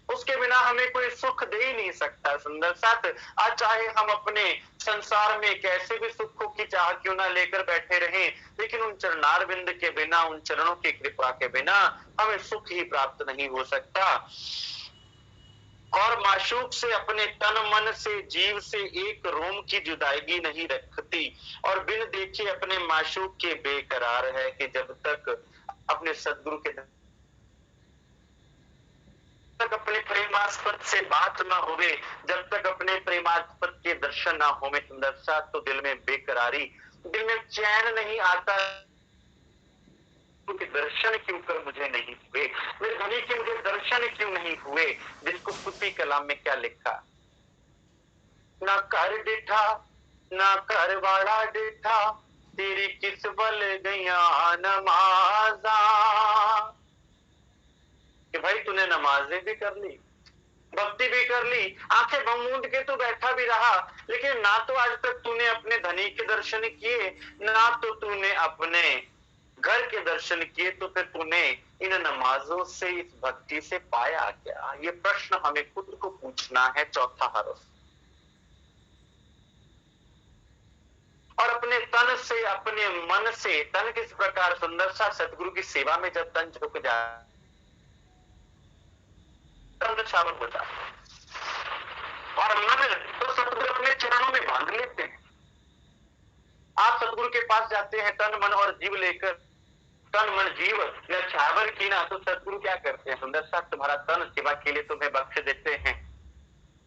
उसके बिना हमें कोई सुख दे ही नहीं सकता सुंदर साथ। आज चाहे हम अपने संसार में कैसे भी सुखों की चाह क्यों ना लेकर बैठे रहें, लेकिन उन चरणारविंद के बिना, उन चरणों की कृपा के बिना हमें सुख ही प्राप्त नहीं हो सकता। और माशूक से, अपने तन मन से, जीव से एक रोम की जुदाईगी नहीं रखती, और बिन देखे अपने माशूक के बेकरार है। कि जब तक अपने सदगुरु के तक अपने प्रेमास्पद से बात ना होवे, जब तक अपने प्रेमास्पद के दर्शन ना होवे सुंदर साथ, तो दिल में बेकरारी, दिल में चैन नहीं आता कि दर्शन क्यों कर मुझे नहीं हुए, मेरे धनी के मुझे दर्शन क्यों नहीं हुए। जिसको कुती कलाम में क्या लिखा, ना कर डिठा ना कर वाला डिठा, तेरी किस बल गया नमाजा। कि भाई तूने नमाजें भी कर ली, भक्ति भी कर ली, आंखें बंद के तू बैठा भी रहा, लेकिन ना तो आज तक तूने अपने धनी के दर्शन किए, ना तो तूने अपने घर के दर्शन किए। तो फिर तूने इन नमाजों से, इस भक्ति से पाया क्या? ये प्रश्न हमें खुद को पूछना है। चौथा हरफ, और अपने तन से, अपने मन से, तन किस प्रकार सुंदर सा सतगुरु की सेवा में जब तन झुक जाए, तन शावर हो जाता है। और मन तो सतगुरु अपने चरणों में बांध लेते हैं। आप सतगुरु के पास जाते हैं तन मन और जीव लेकर, तन मन जीव न्यौछावर की ना, तो सतगुरु क्या करते हैं सुंदर साथ, तुम्हारा तन सेवा के लिए तुम्हें बख्श देते हैं,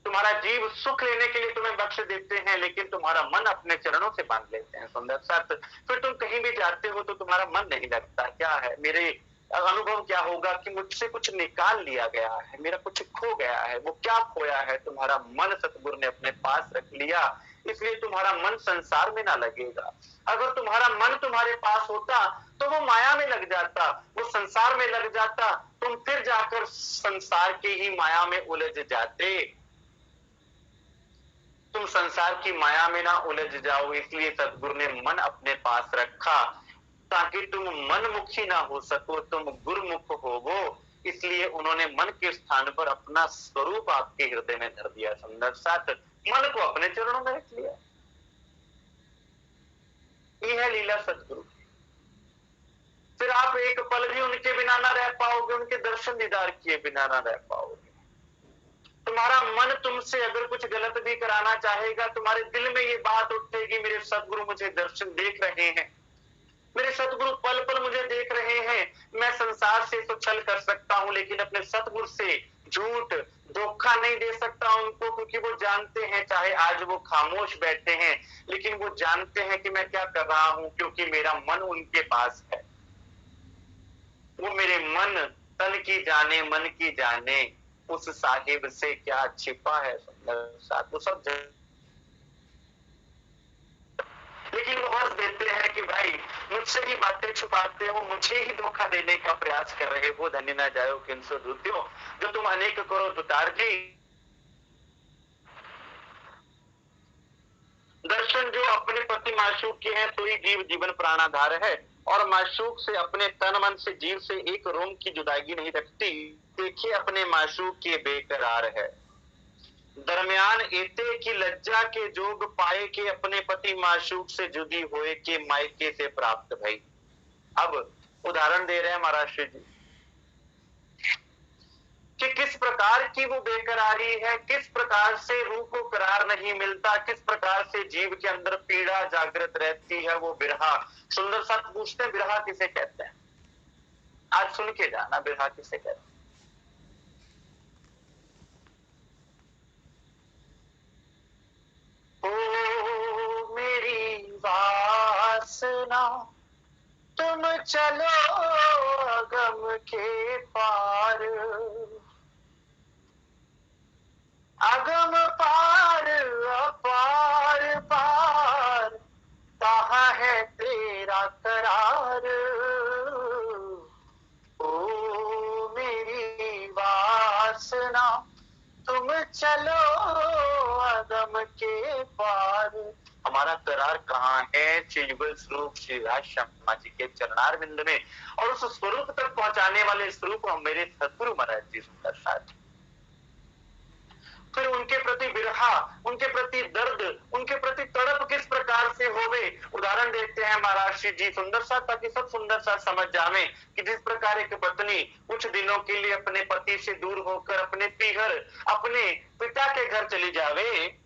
तुम्हारा जीव सुख लेने के लिए तुम्हें बख्श देते हैं, लेकिन तुम्हारा मन अपने चरणों से बांध लेते हैं सुंदर साथ। फिर तुम कहीं भी जाते हो तो तुम्हारा मन नहीं लगता। क्या है, मेरे अनुभव क्या होगा कि मुझसे कुछ निकाल लिया गया है, मेरा कुछ खो गया है। वो क्या खोया है? तुम्हारा मन सतगुरु ने अपने पास रख लिया, इसलिए तुम्हारा मन संसार में ना लगेगा। अगर तुम्हारा मन तुम्हारे पास होता तो वो माया में लग जाता, वो संसार में लग जाता, तुम फिर जाकर संसार के ही माया में उलझ जाते। तुम संसार की माया में ना उलझ जाओ, इसलिए सदगुरु ने मन अपने पास रखा ताकि तुम मनमुखी ना हो सको, तुम गुरुमुख होवो। इसलिए उन्होंने मन के स्थान पर अपना स्वरूप आपके हृदय में धर दिया सुंदर साथ, मन को अपने चरणों में रख लिया। ये है लीला सदगुरु। फिर आप एक पल भी उनके बिना ना रह पाओगे, उनके दर्शन दीदार किए बिना ना रह पाओगे। तुम्हारा मन तुमसे अगर कुछ गलत भी कराना चाहेगा, तुम्हारे दिल में ये बात उठेगी, मेरे सदगुरु मुझे दर्शन देख रहे हैं, मेरे सतगुरु पल पल मुझे देख रहे हैं। मैं संसार से तो छल कर सकता हूं, लेकिन अपने सतगुरु से झूठ धोखा नहीं दे सकता उनको, क्योंकि वो जानते हैं, चाहे आज वो खामोश बैठे हैं, लेकिन वो जानते हैं कि मैं क्या कर रहा हूं, क्योंकि मेरा मन उनके पास है। वो मेरे मन, तन की जाने मन की जाने, उस साहिब से क्या छिपा है सुंदर साथ, वो सब लेकिन वो हंस देते हैं कि भाई मुझसे ही बातें छुपाते हो, मुझे ही धोखा देने का प्रयास कर रहे हो, धन्य ना जाओ किंसो दूत्यो, जो तुम अनेक करो दुतार जी। दर्शन जो अपने पति माशूक के हैं तो ही जीव जीवन प्राणाधार है, और माशूक से अपने तन मन से जीव से एक रोम की जुदाई नहीं रखती। देखिए अपने माशूक के बेकरार है, दरमियान एते की लज्जा के जोग पाए के अपने पति माशूक से जुदी होए के मायके से प्राप्त भई। अब उदाहरण दे रहे हैं महाराज श्री जी कि किस प्रकार की वो बेकरारी है, किस प्रकार से रूह को करार नहीं मिलता, किस प्रकार से जीव के अंदर पीड़ा जागृत रहती है, वो बिरहा। सुंदर सा पूछते हैं बिरहा किसे कहते हैं, आज सुन के जाना बिरहा किसे कहते हैं। ओ मेरी वासना तुम चलो अगम के पार, अगम पार अपार पार, कहाँ है तेरा करार। ओ मेरी वासना तुम चलो अगम के पार। हमारा करार कहाँ है? चिजुगल स्वरूप श्री राज श्यामा जी के चरणार बिंद में, और उस स्वरूप तक पहुंचाने वाले स्वरूप हम मेरे सदगुरु महाराज जी सुंदर साथ। फिर उनके प्रति बिरहा, उनके प्रति दर्द, उनके प्रति तड़प किस प्रकार से होवे, उदाहरण देते हैं महाराज श्री जी सुंदर सा, ताकि सब सुंदर सा समझ जावे कि जिस प्रकार एक पत्नी कुछ दिनों के लिए अपने पति से दूर होकर अपने पीहर अपने पिता के घर चली जावे,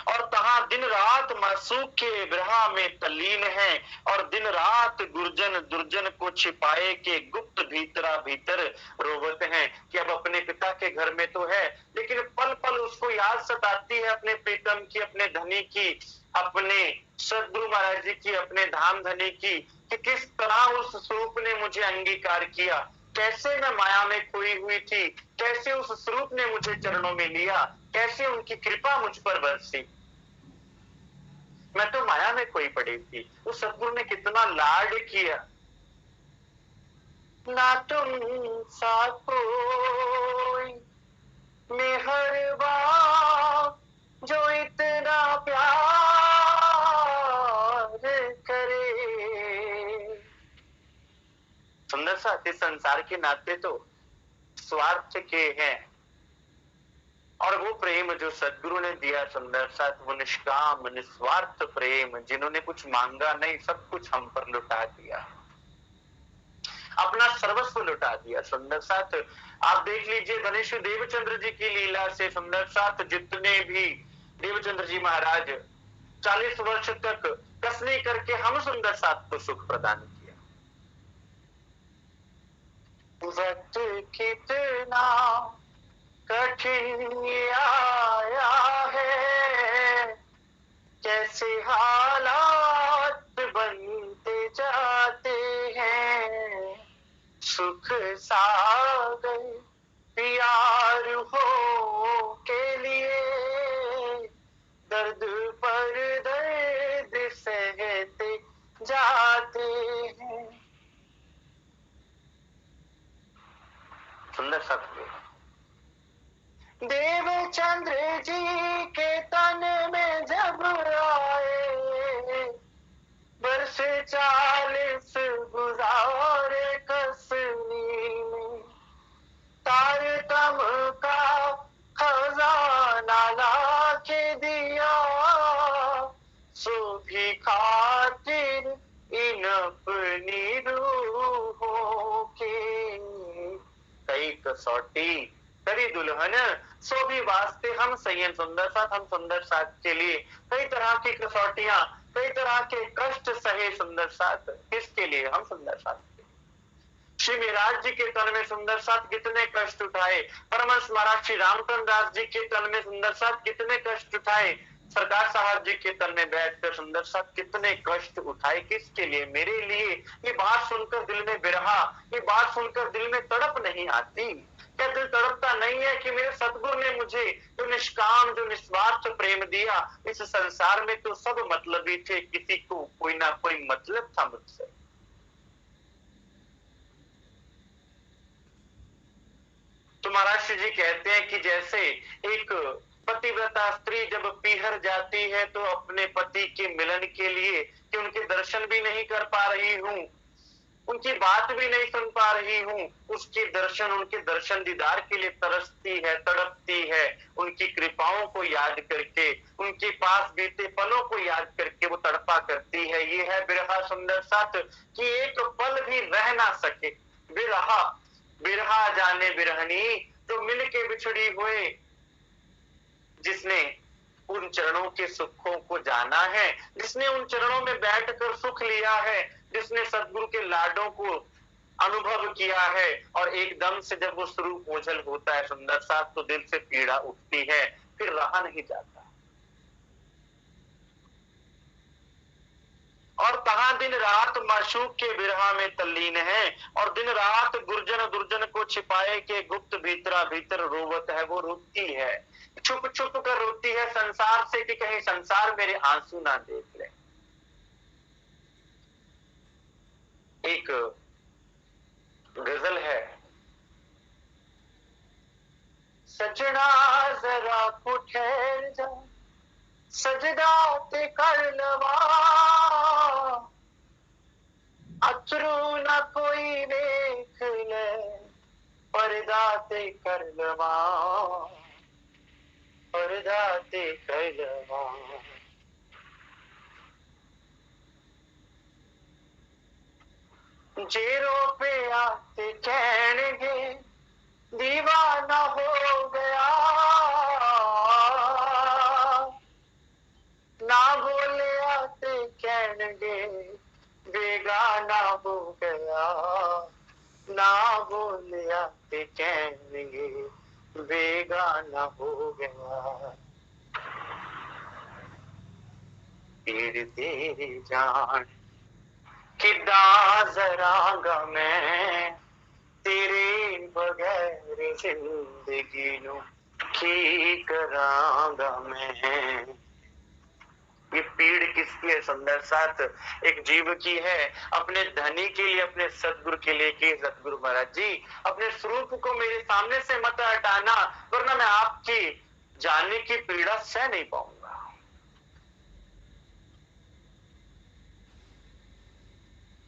और तहां दिन रात मासूक के बिरहा में तल्लीन है, और दिन रात गुर्जन दुर्जन को छिपाए के गुप्त भीतरा भीतर रोवत हैं कि अब अपने पिता के घर में तो है, लेकिन पल पल उसको याद सताती है अपने प्रीतम की, अपने धनी की, अपने सदगुरु महाराज जी की, अपने धाम धनी की, कि किस तरह उस स्वरूप ने मुझे अंगीकार किया, कैसे मैं माया में खोई हुई थी, कैसे उस स्वरूप ने मुझे चरणों में लिया, कैसे उनकी कृपा मुझ पर बरसी। मैं तो माया में खोई पड़ी थी, उस सदगुरु ने कितना लाड किया। ना तुम सा कोई मेहरबा जो इतना प्यार करे। सुंदर सा, इस संसार के नाते तो स्वार्थ के हैं, और वो प्रेम जो सदगुरु ने दिया सुंदर साथ, वो निष्काम निस्वार्थ प्रेम, जिन्होंने कुछ मांगा नहीं, सब कुछ हम पर लुटा दिया, अपना सर्वस्व लुटा दिया। सुंदर साथ आप देख लीजिए गणेश देवचंद्र जी की लीला से सुंदर साथ, जितने भी देवचंद्र जी महाराज 40 वर्ष तक कसनी करके हम सुंदर साथ को सुख प्रदान किया। वक्त कितना कठिन आया है, कैसे हालात बनते जाते हैं, सुख सागर प्यार हो के लिए दर्द पर दर्द सहते जाते हैं। सुंदर सत्य देवचंद्र जी के तन में जब आए, वर्ष 40 गुजारे कसनी में, तारतम का खजाना ला के दिया, सो भी खातिर इन अपनी रूहों के, कई कसौटी करी दुल्हन सो भी वास्ते हम सही। सुंदर साथ, हम सुंदर साथ के लिए कई तरह की कसौटियां, कई तरह के कष्ट सहे सुंदर साथ, किसके लिए? हम सुंदर साथ के लिए। श्री महाराज जी के तन में सुंदर साथ कितने कष्ट उठाए, परमहंस महाराज श्री रामचंद्र दास जी के तन में सुंदर साथ कितने कष्ट उठाए, सरकार साहब जी के तन में बैठकर सुंदर साथ कितने कष्ट उठाए, किसके लिए? मेरे लिए। ये बात सुनकर दिल में बिरहा, ये बात सुनकर दिल में तड़प नहीं आती क्या दिल तड़पता नहीं है कि मेरे सतगुरु ने मुझे जो निष्काम, जो निस्वार्थ प्रेम दिया, इस संसार में तो सब मतलबी थे, किसी को कोई ना कोई मतलब था मुझसे। तो महाराज श्री जी कहते हैं कि जैसे एक पतिव्रता स्त्री जब पीहर जाती है तो अपने पति के मिलन के लिए, कि उनके दर्शन भी नहीं कर पा रही हूं, उनकी बात भी नहीं सुन पा रही हूं, उसके दर्शन, उनके दर्शन दीदार के लिए तरसती है, तड़पती है, उनकी कृपाओं को याद करके, उनके पास बीते पलों को याद करके वो तड़पा करती है। ये है बिरहा सुंदर साथ, कि एक पल भी रह ना सके बिरहा, बिरहा जाने बिरहनी, तो मिल के बिछड़ी हुए, जिसने उन चरणों के सुखों को जाना है, जिसने उन चरणों में बैठकर सुख लिया है, जिसने सदगुरु के लाडों को अनुभव किया है, और एकदम से जब वो स्वरूप ओझल होता है सुंदर साथ, तो दिल से पीड़ा उठती है, फिर रहा नहीं जाता। और कहां दिन रात माशूक के बिरहा में तल्लीन है, और दिन रात गुर्जन दुर्जन को छिपाए के गुप्त भीतरा भीतर रोवत है, वो रोती है, छुप छुप कर रोती है संसार से, कि कहीं संसार मेरे आंसू ना देख ले। एक गजल है, सजना जरा को ठहर जा, सजदा ते कर लवा, अथरू ना कोई देख ले, पर्दा ते कर लवा, पर्दा ते कर लवा। जेरो पे आते कहणगे दीवाना हो गया, ना बोले आते कहणगे बेगाना हो गया, ना बोले आते कहणगे बेगाना हो गया। तेरे तेरे जान किदा जरा मैं तेरे बगैर जिंदगी नू की करांगा मैं। ये पीड़ किसकी है सुंदर साथ? एक जीव की है, अपने धनी के लिए, अपने सदगुरु के लिए, कि सदगुरु महाराज जी अपने स्वरूप को मेरे सामने से मत हटाना, वरना मैं आपकी जाने की पीड़ा सह नहीं पाऊंगा।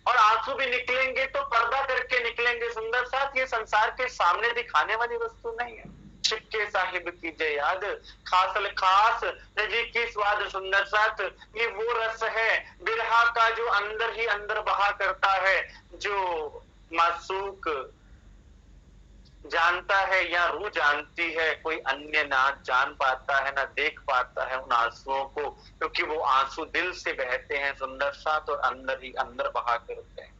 और आंसू भी निकलेंगे तो पर्दा करके निकलेंगे सुंदर साथ, ये संसार के सामने दिखाने वाली वस्तु नहीं है। छिपके साहिब की जय याद, खासल खास नजी की स्वाद सुंदर साथ, ये वो रस है बिरहा का जो अंदर ही अंदर बहा करता है, जो मासूक जानता है या रूह जानती है, कोई अन्य ना जान पाता है, ना देख पाता है उन आंसुओं को, क्योंकि वो आंसू दिल से बहते हैं सुंदर साथ, और अंदर ही अंदर बहा करते हैं।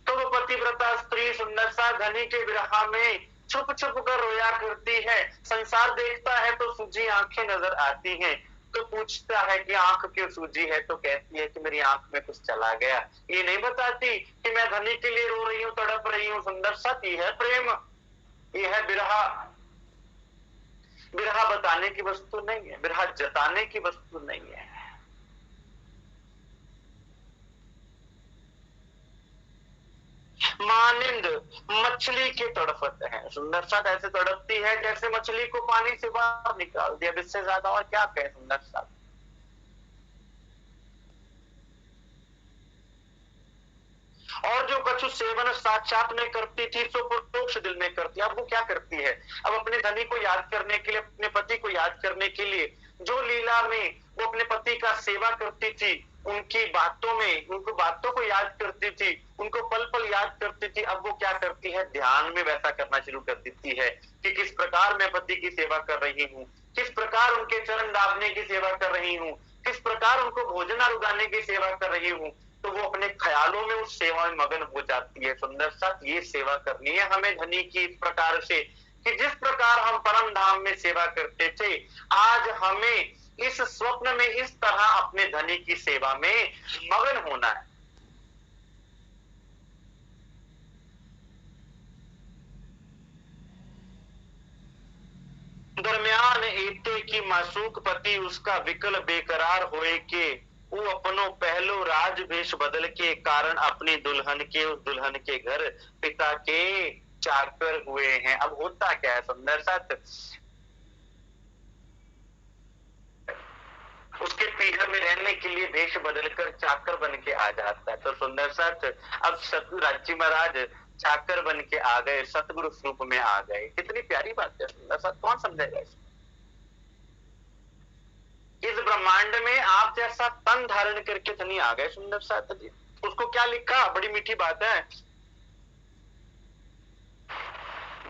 तो वो पतिव्रता स्त्री सुंदर सा धनी के विरहा में छुप छुप कर रोया करती है। संसार देखता है तो सूजी आंखें नजर आती हैं, तो पूछता है कि आंख क्यों सूजी है, तो कहती है कि मेरी आंख में कुछ चला गया। ये नहीं बताती कि मैं धनी के लिए रो रही हूँ, तड़प रही हूँ सुंदर सा। ये है प्रेम, ये है बिरहा। बिरहा बताने की वस्तु नहीं है, बिरहा जताने की वस्तु नहीं है। मानिंद मछली के तड़पत है सुंदर साथ, ऐसे तड़पती है जैसे मछली को पानी से बाहर निकाल दिया। इससे ज्यादा और क्या कहे सुंदर साथ। और जो कछु सेवन साक्षात में करती थी, सो परोक्ष दिल में करती। अब वो क्या करती है, अब अपने धनी को याद करने के लिए, अपने पति को याद करने के लिए, जो लीला में वो अपने पति का सेवा करती थी, उनकी बातों में, उनको बातों को याद करती थी, उनको पल पल याद करती थी, अब वो क्या करती है, ध्यान में वैसा करना शुरू कर देती है कि किस प्रकार मैं पति की सेवा कर रही हूँ, किस प्रकार उनके चरण दाबने की सेवा कर रही हूँ, किस प्रकार उनको भोजन उगाने की सेवा कर रही हूँ। तो वो अपने ख्यालों में उस सेवा में मगन हो जाती है सुंदर साथ। ये सेवा करनी है हमें धनी की इस प्रकार से, कि जिस प्रकार हम परम धाम में सेवा करते थे, आज हमें इस स्वप्न में इस तरह अपने धनी की सेवा में मगन होना है। दरमियान एते की मासूक पति उसका विकल बेकरार होए के वो अपनो पहलो राज भेष बदल के कारण अपनी दुल्हन के उस दुल्हन के घर पिता के चाकर हुए हैं। अब होता क्या है सुंदर साथ, उसके पीढ़ में रहने के लिए भेष बदलकर चाकर बन के आ जाता है। तो सुंदर साथ अब सतगुरु राज्य महाराज चाकर बन के आ गए, सतगुरु स्वरूप में आ गए। कितनी प्यारी बात है सुंदर साथ, कौन समझेगा इसको। इस ब्रह्मांड में आप जैसा तन धारण करके धनी आ गए सुंदर साथ जी। उसको क्या लिखा, बड़ी मीठी बात है।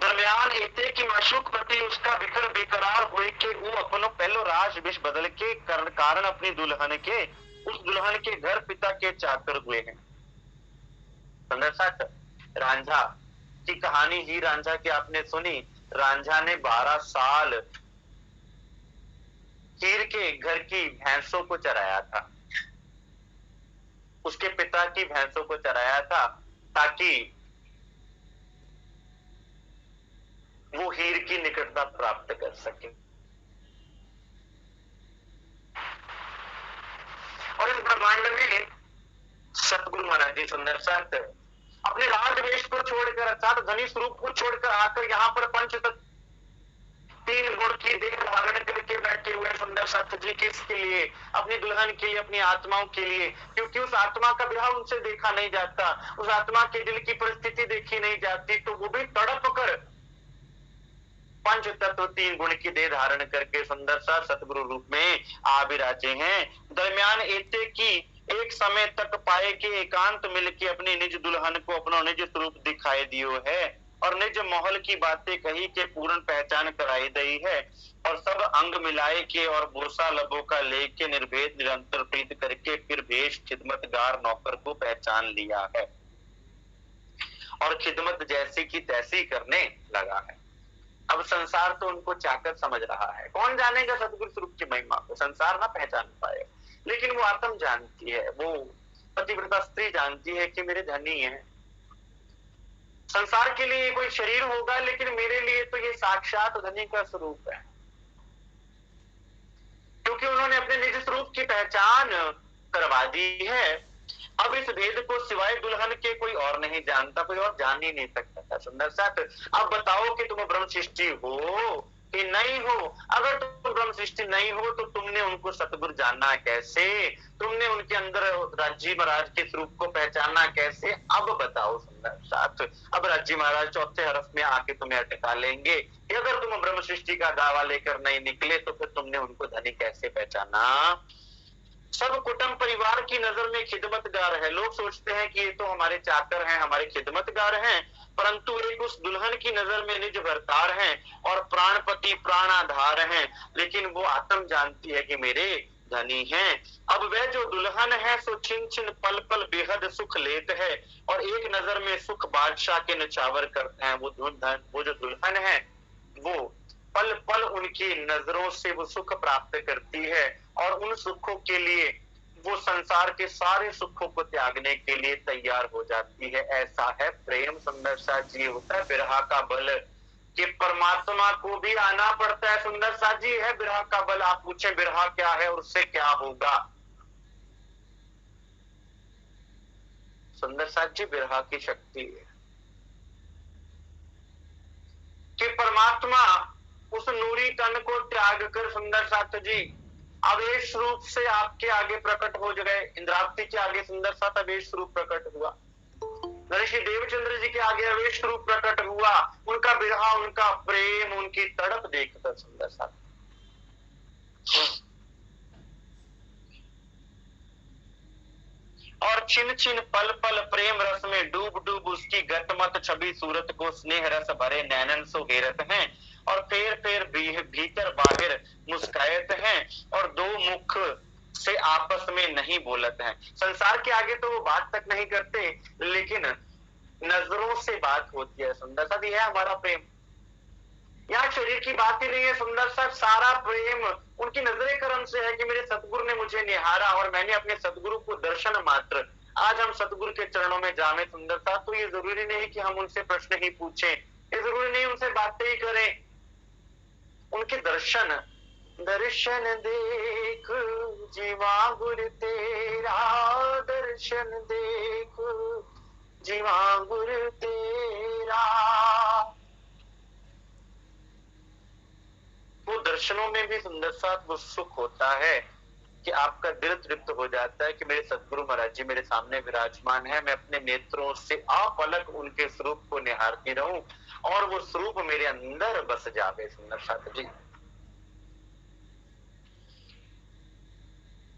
दरमियान एते की माशूक पति उसका विकल बेकरार हुए के वो अपनो पहलो राज विष बदल के कारण अपनी दुल्हन के उस दुल्हन के घर पिता के चाकर हुए हैं। सुंदर साथ रांझा की कहानी ही रांझा की आपने सुनी। रांझा ने 12 साल हीर के घर की भैंसों को चराया था, उसके पिता की भैंसों को चराया था ताकि वो हीर की निकटता प्राप्त कर सके। और इस ब्रह्मांड में सतगुरु महाराज जी सुंदर साथ अपने राजवेश को छोड़कर अर्थात धनी स्वरूप को छोड़कर आकर यहाँ पर पंच तत्व 3 गुण की देह धारण करके बैठे हुए सुंदर साथ जी। किसके लिए, अपनी दुल्हन के लिए, अपनी आत्माओं के लिए। क्योंकि उस आत्मा का विरह उनसे देखा नहीं जाता, उस आत्मा के दिल की परिस्थिति देखी नहीं जाती, तो वो भी तड़प कर पंच तत्व 3 गुण की देह धारण करके सुंदर सा सतगुरु रूप में आ विराजे हैं। दरमियान एते की एक समय तक पाए के एकांत मिलके अपनी निज दुल्हन को अपना निज स्वरूप दिखाई दियो है और निज मोहल की बातें कही के पूर्ण पहचान कराई गई है और सब अंग मिलाए के और बोसा लबों का लेके निर्भेद निरंतर प्रीत करके फिर भेष खिदमतगार नौकर को पहचान लिया है और खिदमत जैसी की तैसी करने लगा है। अब संसार तो उनको चाकर समझ रहा है, कौन जानेगा सतगुरु स्वरूप की महिमा को, संसार ना पहचान पाए, लेकिन वो आत्म जानती है, वो पतिव्रता स्त्री जानती है कि मेरे धनी है। संसार के लिए कोई शरीर होगा लेकिन मेरे लिए तो ये साक्षात धनी का स्वरूप है, क्योंकि उन्होंने अपने निज स्वरूप की पहचान करवा दी है। अब इस भेद को सिवाय दुल्हन के कोई और नहीं जानता, कोई और जान ही नहीं सकता था। सुंदर साथ अब बताओ कि तुम ब्रह्म सृष्टि हो कि नहीं हो। अगर तुम ब्रह्म सृष्टि नहीं हो तो तुमने उनको सतगुरु जानना कैसे, तुमने उनके अंदर राज्य महाराज के स्वरूप को पहचानना कैसे, अब बताओ सुंदर साथ। अब राज्य महाराज चौथे हरफ में आके तुम्हें अटका लेंगे कि अगर तुम ब्रह्म सृष्टि का दावा लेकर नहीं निकले तो फिर तुमने उनको धनी कैसे पहचाना। सब कुटुंब परिवार की नजर में खिदमतगार है, लोग सोचते हैं कि ये तो हमारे चाकर हैं, हमारे खिदमतगार हैं, परंतु एक उस दुल्हन की नजर में निज भरतार हैं और प्राणपति प्राणाधार हैं, लेकिन वो आत्म जानती है कि मेरे धनी हैं। अब वह जो दुल्हन है सो छिन छिन पल पल बेहद सुख लेत है और एक नजर में सुख बादशाह के निछावर करते हैं। वो जो दुल्हन है वो पल पल उनकी नजरों से वो सुख प्राप्त करती है और उन सुखों के लिए वो संसार के सारे सुखों को त्यागने के लिए तैयार हो जाती है। ऐसा है प्रेम। सुंदर सा जी होता है बिरहा का बल कि परमात्मा को भी आना पड़ता है। सुंदर सा जी है बिरहा का बल। आप पूछे बिरहा क्या है और उससे क्या होगा। सुंदर सा जी बिरहा की शक्ति है कि परमात्मा उस नूरी तन को त्याग कर सुंदर साथ जी अवेश रूप से आपके आगे प्रकट हो गए। इंद्रावती के आगे सुंदर साथ अवेश रूप प्रकट हुआ, ऋषि देवचंद्र जी के आगे अवेश रूप प्रकट हुआ। उनका बिरहा, उनका प्रेम, उनकी तड़प देखकर सुंदर साथ और छिन छिन पल पल प्रेम रस में डूब डूब उसकी गतमत छवि सूरत को स्नेह रस भरे नैनन सो घेरत हैं और फेर भीतर बाहर मुस्कायत हैं और दो मुख से आपस में नहीं बोलत हैं। संसार के आगे तो वो बात तक नहीं करते लेकिन नजरों से बात होती है। सुंदर सा है हमारा प्रेम, यहाँ शरीर की बात ही नहीं है। सुंदर सा सारा प्रेम उनकी नजरे करम से है कि मेरे सतगुरु ने मुझे निहारा और मैंने अपने सतगुरु को दर्शन मात्र। आज हम सतगुरु के चरणों में जावे सुंदर सा, तो ये जरूरी नहीं कि हम उनसे प्रश्न ही पूछें, ये जरूरी नहीं उनसे बातें ही करें, उनके दर्शन, दर्शन देख जीवा गुर तेरा, दर्शन देख जीवा गुर तेरा। वो दर्शनों में भी सुंदर सा वो सुख होता है कि आपका दिल तृप्त हो जाता है कि मेरे सदगुरु महाराज जी मेरे सामने विराजमान है, मैं अपने नेत्रों से अपलक उनके स्वरूप को निहारती रहूं और वो स्वरूप मेरे अंदर बस जावे। सुंदर साथ जी,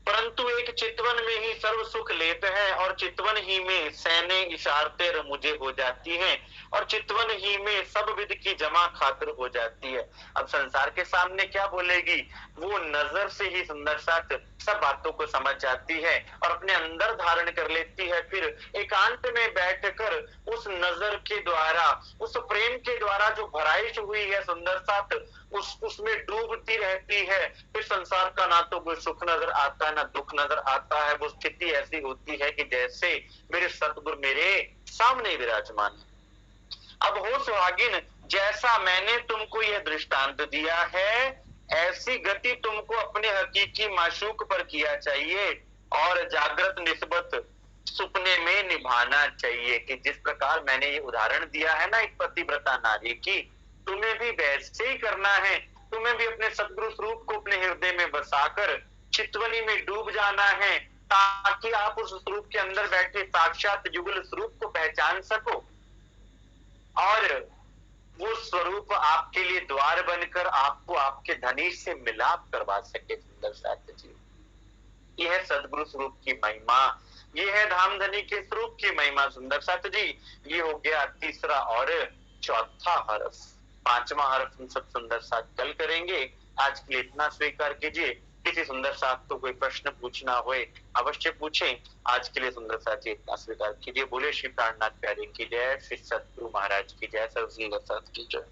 परंतु एक चितवन में ही सर्व सुख लेते हैं और चितवन ही में सैने इशारते मुझे हो जाती हैं और चितवन ही में सब विध की जमा खातिर हो जाती है। अब संसार के सामने क्या बोलेगी, वो नजर से ही सुंदर साथ सब बातों को समझ जाती है और अपने अंदर धारण कर लेती है। फिर एकांत में बैठकर उस नजर के द्वारा, उस प्रेम के द्वारा जो भराइश हुई है सुंदर साथ, उसमें डूबती रहती है। फिर संसार का ना तो कोई सुख नजर आता है ना दुख नजर आता है। वो स्थिति ऐसी होती है कि जैसे मेरे सतगुरु मेरे सामने विराजमान है। अब हो सुहागिन, जैसा मैंने तुमको यह दृष्टांत दिया है, ऐसी गति तुमको अपने हकीकी माशूक पर किया चाहिए और जागृत निस्बत सुपने में निभाना चाहिए। कि जिस प्रकार मैंने ये उदाहरण दिया है ना एक पतिव्रता नारी की, तुम्हें भी वैसे ही करना है। तुम्हें भी अपने सदगुरु स्वरूप को अपने हृदय में बसाकर चितवनी में डूब जाना है, ताकि आप उस स्वरूप के अंदर बैठे साक्षात युगल स्वरूप को पहचान सको और वो स्वरूप आपके लिए द्वार बनकर आपको आपके धनीश से मिलाप करवा सके। सुंदर साथ जी, यह है सदगुरु स्वरूप की महिमा, ये है धामधनी के स्वरूप की महिमा। सुंदर साथ जी, ये हो गया तीसरा और चौथा हर्फ। पांचवा हर्फ हम सब सुंदर साथ कल करेंगे। आज के लिए इतना स्वीकार कीजिए। किसी सुंदर साथ को कोई प्रश्न पूछना होए अवश्य पूछें। आज के लिए सुंदर साथ जी इतना स्वीकार कीजिए। बोले श्री प्राणनाथ प्यारे की जय, श्री सतगुरु महाराज की जय, सर्व सुंदर साथ की जय।